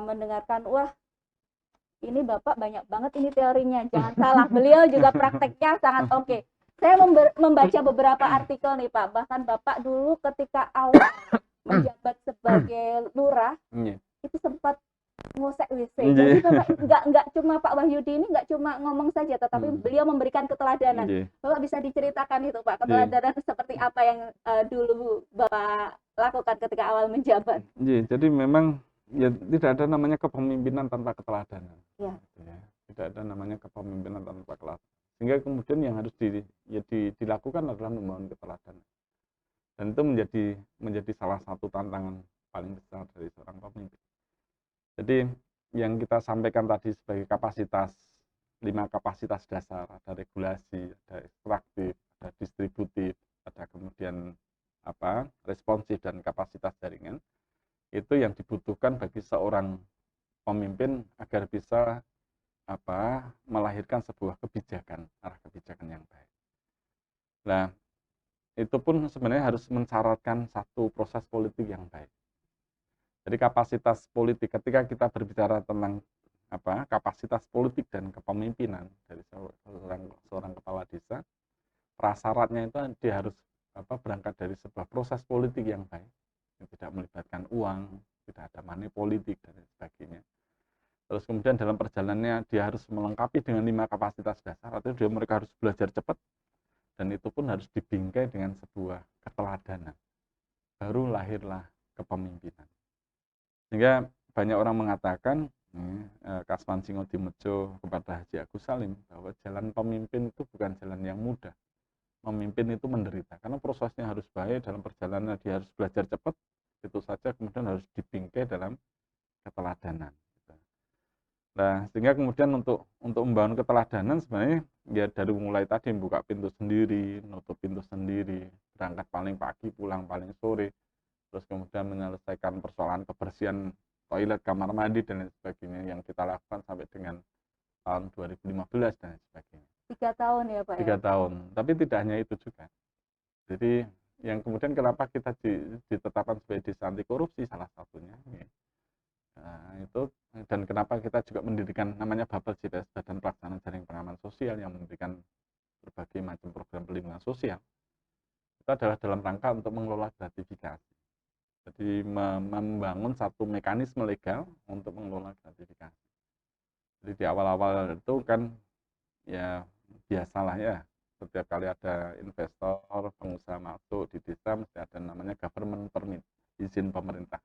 mendengarkan, wah ini Bapak banyak banget ini teorinya. Jangan salah, beliau juga prakteknya sangat oke. Saya membaca beberapa artikel nih Pak. Bahkan Bapak dulu ketika awal menjabat sebagai lurah, itu sempat ngosek WC. Jadi Bapak nggak cuma Pak Wahyudi ini nggak cuma ngomong saja, tetapi beliau memberikan keteladanan. Bapak bisa diceritakan itu Pak, keteladanan seperti apa yang dulu Bapak lakukan ketika awal menjabat? Iya, jadi memang ya tidak ada namanya kepemimpinan tanpa keteladanan. Ya. Gitu ya. Tidak ada namanya kepemimpinan tanpa keteladanan. Sehingga kemudian yang harus dilakukan adalah membangun keteladanan. Dan itu menjadi salah satu tantangan paling besar dari seorang pemimpin. Jadi yang kita sampaikan tadi sebagai kapasitas, 5 kapasitas dasar, ada regulasi, ada ekstraktif, ada distributif, ada kemudian responsif dan kapasitas jaringan, itu yang dibutuhkan bagi seorang pemimpin agar bisa melahirkan sebuah kebijakan, arah kebijakan yang baik. Nah, itu pun sebenarnya harus mensyaratkan satu proses politik yang baik. Jadi kapasitas politik, ketika kita berbicara tentang kapasitas politik dan kepemimpinan dari seorang kepala desa, prasyaratnya itu dia harus berangkat dari sebuah proses politik yang baik, yang tidak melibatkan uang, tidak ada money politik dan sebagainya. Terus kemudian dalam perjalanannya dia harus melengkapi dengan 5 kapasitas dasar, artinya mereka harus belajar cepat, dan itu pun harus dibingkai dengan sebuah keteladanan. Baru lahirlah kepemimpinan. Sehingga banyak orang mengatakan, Kasman Singodimedjo kepada Haji Agus Salim, bahwa jalan pemimpin itu bukan jalan yang mudah. Memimpin itu menderita, karena prosesnya harus baik, dalam perjalanan dia harus belajar cepat, itu saja kemudian harus dibingkai dalam keteladanan. Nah, sehingga kemudian untuk membangun keteladanan sebenarnya ya dari mulai tadi buka pintu sendiri, nutup pintu sendiri, berangkat paling pagi, pulang paling sore, terus kemudian menyelesaikan persoalan kebersihan toilet, kamar mandi, dan lain sebagainya yang kita lakukan sampai dengan tahun 2015 dan sebagainya. 3 tahun ya Pak 3 ya? tahun, tapi tidak hanya itu juga. Jadi yang kemudian kenapa kita ditetapkan sebagai desa anti korupsi salah satunya. Nah, itu dan kenapa kita juga mendirikan namanya Bapel JPS, Badan Pelaksana Jaring Pengaman Sosial, yang memberikan berbagai macam program perlindungan sosial. Itu adalah dalam rangka untuk mengelola gratifikasi. Jadi membangun satu mekanisme legal untuk mengelola gratifikasi. Jadi di awal-awal itu kan ya biasalah ya, setiap kali ada investor, pengusaha masuk di desa mesti ada namanya government permit, izin pemerintah.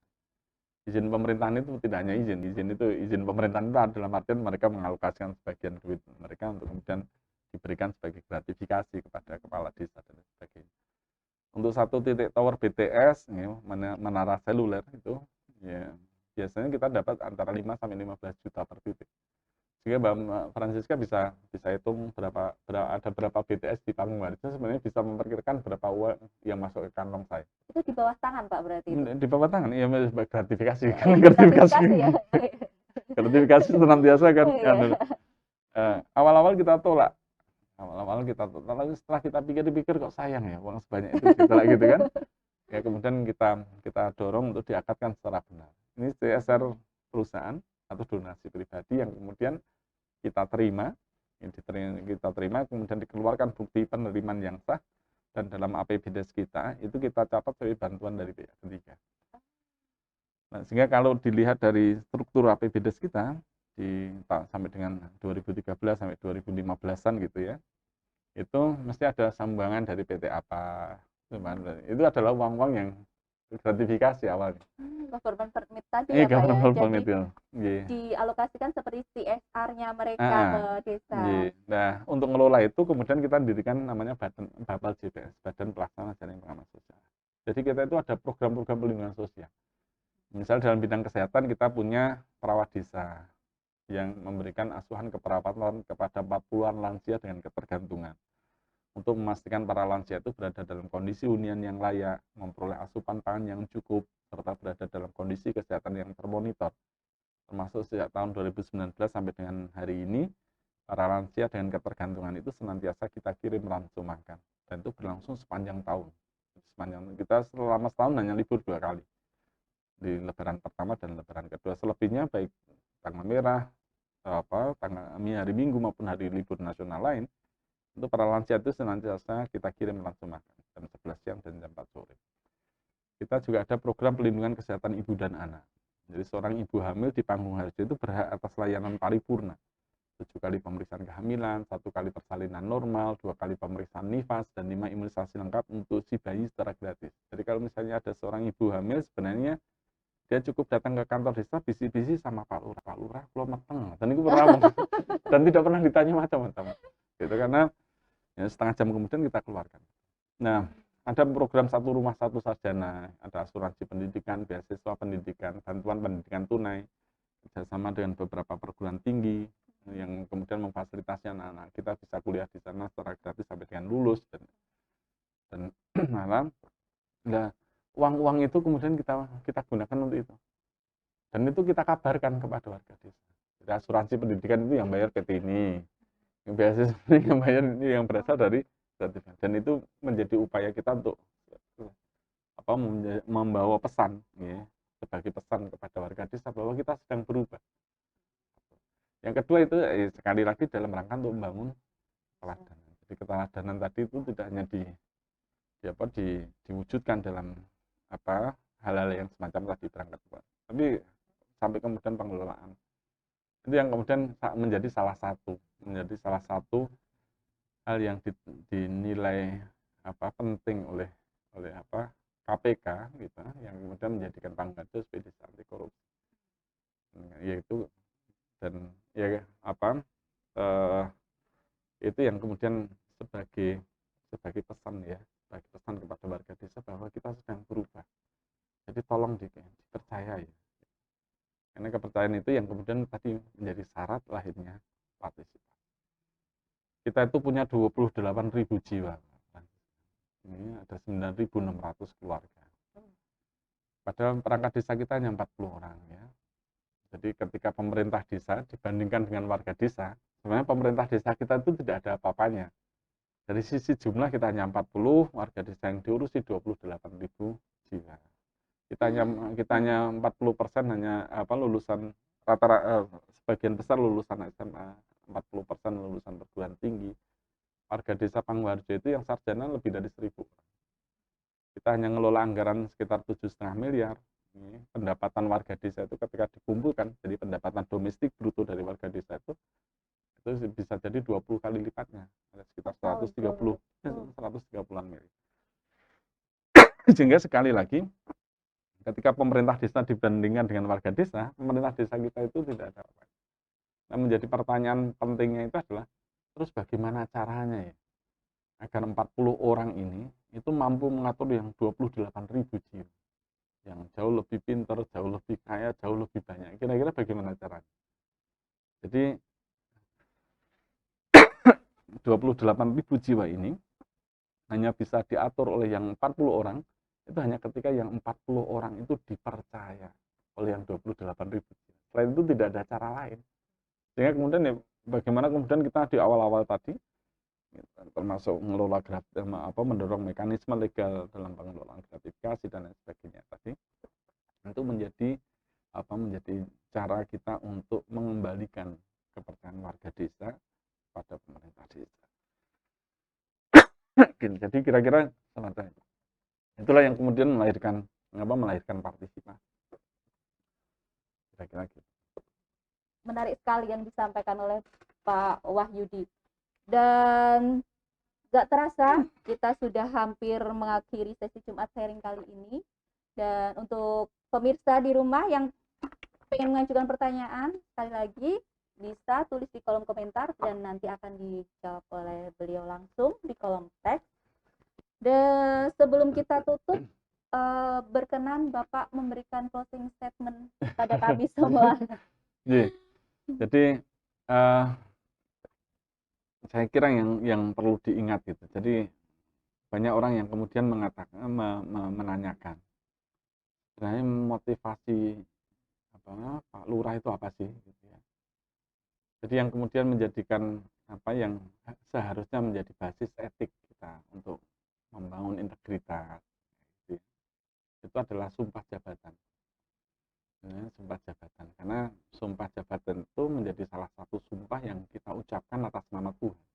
Izin pemerintahan itu tidak hanya izin pemerintahan itu dalam artian mereka mengalokasikan sebagian duit mereka untuk kemudian diberikan sebagai gratifikasi kepada kepala desa dan sebagainya. Untuk satu titik tower BTS, menara seluler itu, ya biasanya kita dapat antara 5 sampai 15 juta per titik. Sehingga Mbak Francisca bisa hitung ada berapa BTS di Panggung Harjo, sebenarnya bisa memperkirakan berapa uang yang masuk ke kantong saya. Itu di bawah tangan Pak berarti? Di bawah tangan, iya, gratifikasi. Ya, gratifikasi ya. Gratifikasi senantiasa kan. Iya. Awal-awal kita tolak. Lalu setelah kita pikir-pikir kok sayang ya uang sebanyak itu ditolak gitu kan. Ya kemudian kita dorong untuk diakatkan secara benar. Ini CSR perusahaan atau donasi pribadi yang kemudian kita terima, kemudian dikeluarkan bukti penerimaan yang sah, dan dalam APBDes kita itu kita catat sebagai bantuan dari pihak ketiga. Nah, sehingga kalau dilihat dari struktur APBDes kita sampai dengan 2013 sampai 2015-an gitu ya, itu mesti ada sumbangan dari PT apa, itu adalah uang-uang yang gratifikasi awalnya. Government permit tadi ya Pak ya, jadi dialokasikan seperti CSR-nya mereka ke desa. Nah, untuk ngelola itu kemudian kita dirikan namanya Bapel JPS, Badan Pelaksana Jaring Pengaman Sosial. Jadi kita itu ada program-program perlindungan sosial. Misal dalam bidang kesehatan kita punya perawat desa yang memberikan asuhan keperawatan kepada 40-an lansia dengan ketergantungan, untuk memastikan para lansia itu berada dalam kondisi hunian yang layak, memperoleh asupan pangan yang cukup, serta berada dalam kondisi kesehatan yang termonitor. Termasuk sejak tahun 2019 sampai dengan hari ini, para lansia dengan ketergantungan itu senantiasa kita kirim ransum makan, dan itu berlangsung sepanjang tahun. Kita selama setahun hanya libur 2 kali, di lebaran pertama dan lebaran kedua. Selebihnya baik tanggal merah, hari Minggu maupun hari libur nasional lain, untuk para lansia itu senantiasa kita kirim langsung makan jam 11 siang dan jam 4 sore. Kita juga ada program pelindungan kesehatan ibu dan anak. Jadi seorang ibu hamil di Panggung Harjo itu berhak atas layanan paripurna. 7 kali pemeriksaan kehamilan, 1 kali persalinan normal, 2 kali pemeriksaan nifas, dan 5 imunisasi lengkap untuk si bayi secara gratis. Jadi kalau misalnya ada seorang ibu hamil, sebenarnya dia cukup datang ke kantor desa, bisi-bisi sama Pak Lurah kalau meteng, dan itu pernah dan tidak pernah ditanya macam-macam. Gitu, karena ya, setengah jam kemudian kita keluarkan. Nah, ada program satu rumah satu sarjana, ada asuransi pendidikan, beasiswa pendidikan, bantuan pendidikan tunai, kerjasama dengan beberapa perguruan tinggi yang kemudian memfasilitasi anak-anak kita bisa kuliah di sana secara gratis sampai dengan lulus, dan malah nah, uang itu kemudian kita gunakan untuk itu, dan itu kita kabarkan kepada warga desa. Jadi asuransi pendidikan itu yang bayar PT ini, yang beasiswa ini yang bayar ini yang berasal dari sertifikat, dan itu menjadi upaya kita untuk membawa pesan, ya, sebagai pesan kepada warga desa bahwa kita sedang berubah. Yang kedua itu sekali lagi dalam rangka untuk membangun keteladanan. Jadi keteladanan tadi itu tidak hanya diwujudkan dalam hal-hal yang semacam tadi berangkat, tapi sampai kemudian pengelolaan. Itu yang kemudian menjadi salah satu hal yang dinilai penting oleh KPK gitu, yang kemudian menjadikan Pangkades sebagai desa anti korupsi, yaitu dan ya itu yang kemudian sebagai pesan, ya, sebagai pesan kepada warga desa bahwa kita sedang berubah. Jadi tolong dipercaya, ya, karena kepercayaan itu yang kemudian tadi menjadi syarat lahirnya partisipasi. Kita itu punya 28.000 jiwa. Ini ada 9.600 keluarga. Padahal perangkat desa kita hanya 40 orang, ya. Jadi ketika pemerintah desa dibandingkan dengan warga desa, sebenarnya pemerintah desa kita itu tidak ada apa-apanya. Dari sisi jumlah kita hanya 40, warga desa yang diurusi 28.000 jiwa. Kita hanya 40% hanya lulusan sebagian besar lulusan SMA, 40% lulusan perguruan tinggi. Warga desa Pangwarjo itu yang sarjana lebih dari 1.000. Kita hanya ngelola anggaran sekitar 7,5 miliar. Pendapatan warga desa itu ketika dikumpulkan, jadi pendapatan domestik bruto dari warga desa itu bisa jadi 20 kali lipatnya, sekitar 130-an miliar. Sehingga sekali lagi, ketika pemerintah desa dibandingkan dengan warga desa, pemerintah desa kita itu tidak ada apa. Nah, menjadi pertanyaan pentingnya itu adalah, terus bagaimana caranya, ya, agar 40 orang ini itu mampu mengatur yang 28.000 jiwa, yang jauh lebih pintar, jauh lebih kaya, jauh lebih banyak. Kira-kira bagaimana caranya? Jadi 28.000 jiwa ini hanya bisa diatur oleh yang 40 orang, itu hanya ketika yang 40 orang itu dipercaya oleh yang 28.000 jiwa. Selain itu tidak ada cara lain. Sehingga kemudian ya, bagaimana kemudian kita di awal-awal tadi, termasuk mengelola mendorong mekanisme legal dalam pengelolaan gratifikasi dan lain sebagainya tadi, itu menjadi cara kita untuk mengembalikan kepercayaan warga desa pada pemerintah desa. Jadi kira-kira semacam itu. Itulah yang kemudian melahirkan partisipasi. Kira-kira gitu. Menarik sekali yang disampaikan oleh Pak Wahyudi. Dan gak terasa kita sudah hampir mengakhiri sesi Jumat Sharing kali ini. Dan untuk pemirsa di rumah yang pengen mengajukan pertanyaan, sekali lagi bisa tulis di kolom komentar dan nanti akan dijawab oleh beliau langsung di kolom teks. Dan sebelum kita tutup, berkenan Bapak memberikan closing statement pada kami semua. Jadi saya kira yang perlu diingat gitu. Jadi banyak orang yang kemudian menanyakan, sebenarnya motivasi Pak Lurah itu apa sih? Gitu ya. Jadi yang kemudian menjadikan yang seharusnya menjadi basis etik kita untuk membangun integritas, gitu, itu adalah sumpah jabatan. Sumpah jabatan, karena sumpah jabatan itu menjadi salah satu sumpah yang kita ucapkan atas nama Tuhan.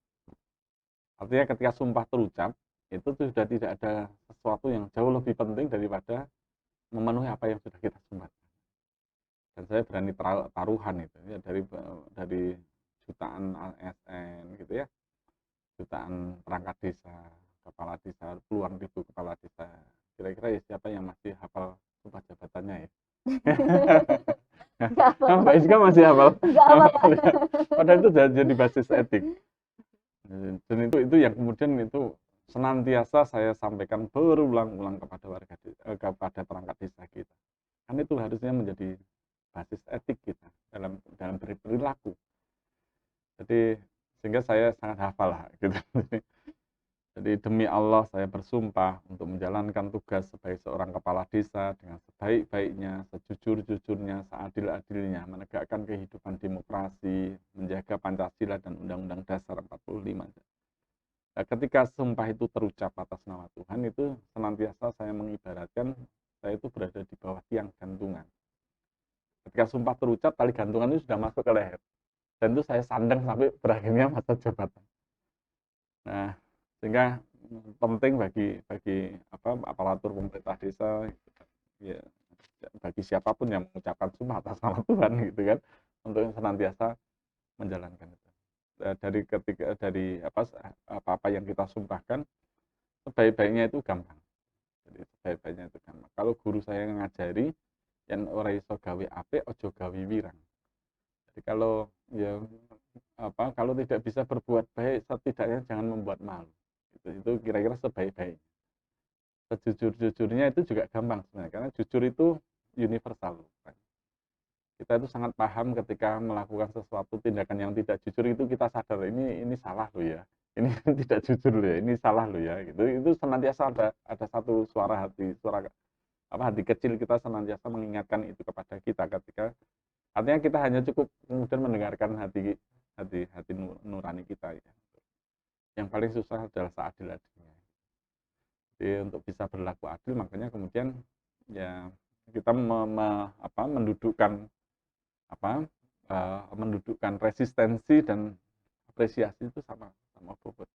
Artinya ketika sumpah terucap, itu sudah tidak ada sesuatu yang jauh lebih penting daripada memenuhi apa yang sudah kita sumpah. Dan saya berani taruhan itu ya, dari jutaan Bu Kepala Desa. Kira-kira ya siapa yang masih hafal sumpah jabatannya ya? Nggak apa-apa. Mbak Iska masih hafal? Nggak apa-apa. Padahal itu jadi basis etik. Dan itu yang kemudian itu senantiasa saya sampaikan berulang-ulang kepada perangkat desa kita. Kan itu harusnya menjadi basis etik kita dalam berperilaku. Jadi sehingga saya sangat hafal lah gitu. Jadi demi Allah saya bersumpah untuk menjalankan tugas sebagai seorang kepala desa dengan sebaik-baiknya, sejujur-jujurnya, seadil-adilnya, menegakkan kehidupan demokrasi, menjaga Pancasila dan Undang-Undang Dasar 45. Nah, ketika sumpah itu terucap atas nama Tuhan, itu senantiasa saya mengibaratkan saya itu berada di bawah tiang gantungan. Ketika sumpah terucap, tali gantungan itu sudah masuk ke leher. Dan itu saya sandang sampai berakhirnya masa jabatan. Nah, sehingga penting bagi aparatur pemerintah desa, ya, bagi siapapun yang mengucapkan sumpah atas nama Tuhan gitu kan, untuk senantiasa menjalankan itu. Dari apa yang kita sumpahkan, sebaik-baiknya itu gampang. Jadi sebaik-baiknya itu gampang. Kalau guru saya ngajari, yang ora iso gawe apik, ojo gawe wirang. Jadi kalau kalau tidak bisa berbuat baik, setidaknya jangan membuat malu. Itu kira-kira sebaik-baiknya. Sejujur-jujurnya itu juga gampang sebenarnya, karena jujur itu universal. Kita itu sangat paham ketika melakukan sesuatu tindakan yang tidak jujur, itu kita sadar ini salah loh ya, ini tidak jujur loh ya, ini salah loh ya. Itu senantiasa ada satu suara hati kecil kita senantiasa mengingatkan itu kepada kita ketika artinya kita hanya cukup kemudian mendengarkan hati nurani kita ya. Yang paling susah adalah seadil-adilnya. Jadi untuk bisa berlaku adil, makanya kemudian ya kita mendudukkan resistensi dan apresiasi itu sama bobot.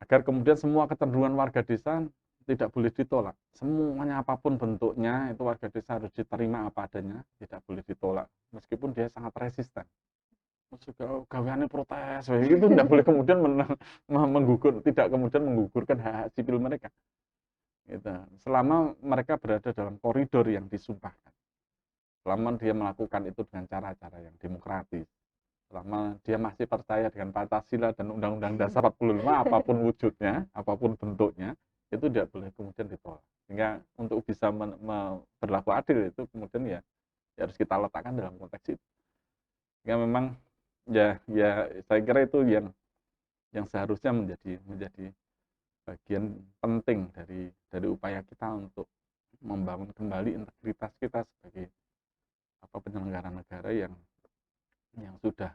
Agar kemudian semua kecenderungan warga desa tidak boleh ditolak. Semuanya apapun bentuknya, itu warga desa harus diterima apa adanya, tidak boleh ditolak. Meskipun dia sangat resisten. Juga gaweane protes, itu tidak boleh kemudian tidak kemudian menggugurkan hak sipil mereka. Gitu. Selama mereka berada dalam koridor yang disumpahkan, selama dia melakukan itu dengan cara-cara yang demokratis, selama dia masih percaya dengan Pancasila dan Undang-Undang Dasar 45, apapun wujudnya, apapun bentuknya, itu tidak boleh kemudian ditolak. Sehingga untuk bisa berlaku adil itu kemudian ya harus kita letakkan dalam konteks itu. Sehingga memang ya saya kira itu yang seharusnya menjadi bagian penting dari upaya kita untuk membangun kembali integritas kita sebagai penyelenggara negara yang sudah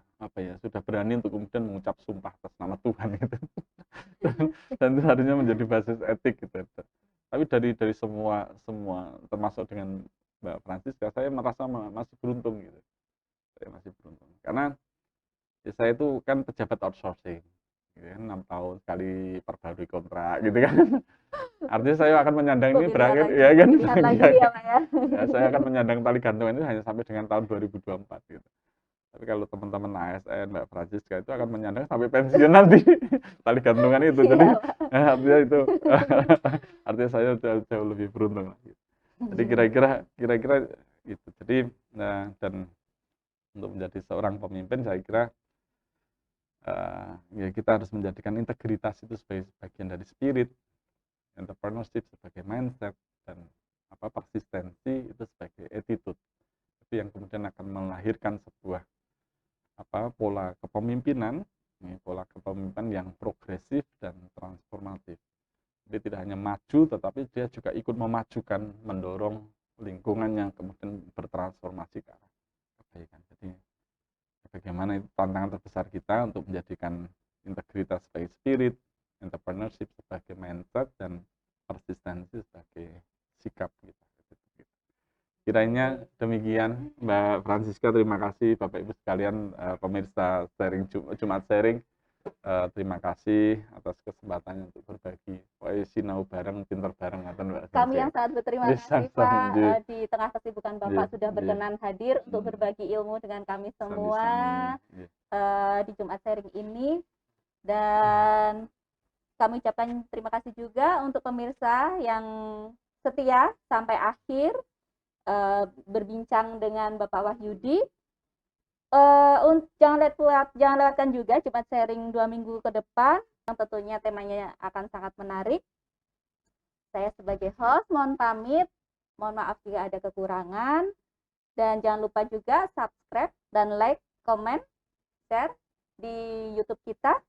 berani untuk kemudian mengucap sumpah atas nama Tuhan gitu. dan itu harusnya menjadi basis etik gitu. Tapi dari semua termasuk dengan Mbak Francisca, saya merasa masih beruntung gitu. Saya masih beruntung karena saya itu kan pejabat outsourcing gitu kan, 6 tahun sekali perbarui kontrak gitu kan. Artinya saya akan menyandang ini berakhir ya kan. Saya akan menyandang tali gantungan itu hanya sampai dengan tahun 2024 gitu. Tapi kalau teman-teman ASN, Mbak Francisca itu akan menyandang sampai pensiun nanti tali gantungan itu. Jadi artinya saya jauh lebih beruntung lagi. Jadi kira-kira itu. Jadi dan untuk menjadi seorang pemimpin saya kira ya kita harus menjadikan integritas itu sebagai bagian dari spirit, entrepreneurship sebagai mindset, dan persistensi itu sebagai attitude. Itu yang kemudian akan melahirkan sebuah pola kepemimpinan yang progresif dan transformatif. Jadi tidak hanya maju, tetapi dia juga ikut memajukan, mendorong lingkungan yang kemudian bertransformasi ke arah kebaikan. Jadi bagaimana itu tantangan terbesar kita untuk menjadikan integritas sebagai spirit, entrepreneurship sebagai mindset, dan persistensi sebagai sikap kita. Kiranya demikian Mbak Francisca, terima kasih Bapak Ibu sekalian pemirsa sharing Jumat sharing, terima kasih atas kesempatannya untuk berbagi. Sinau bareng, pinter bareng. Kami yang sangat berterima kasih Pak, di tengah kesibukan Bapak sudah berkenan hadir untuk berbagi ilmu dengan kami semua di Jumat sharing ini. Dan Kami ucapkan terima kasih juga untuk pemirsa yang setia sampai akhir berbincang dengan Bapak Wahyudi. Jangan lewatkan juga Jumat Sharing 2 minggu ke depan yang tentunya temanya akan sangat menarik. Saya sebagai host mohon pamit, mohon maaf jika ada kekurangan, dan jangan lupa juga subscribe dan like, comment, share di YouTube kita.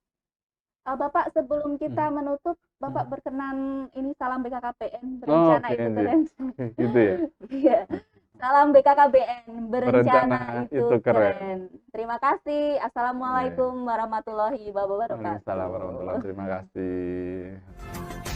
Bapak, sebelum kita menutup, Bapak berkenan ini salam BKKBN berencana itu keren. Gitu ya. Iya. Salam BKKBN berencana itu keren. keren. Terima kasih. Assalamualaikum warahmatullahi wabarakatuh. Waalaikumsalam warahmatullahi wabarakatuh. Terima kasih.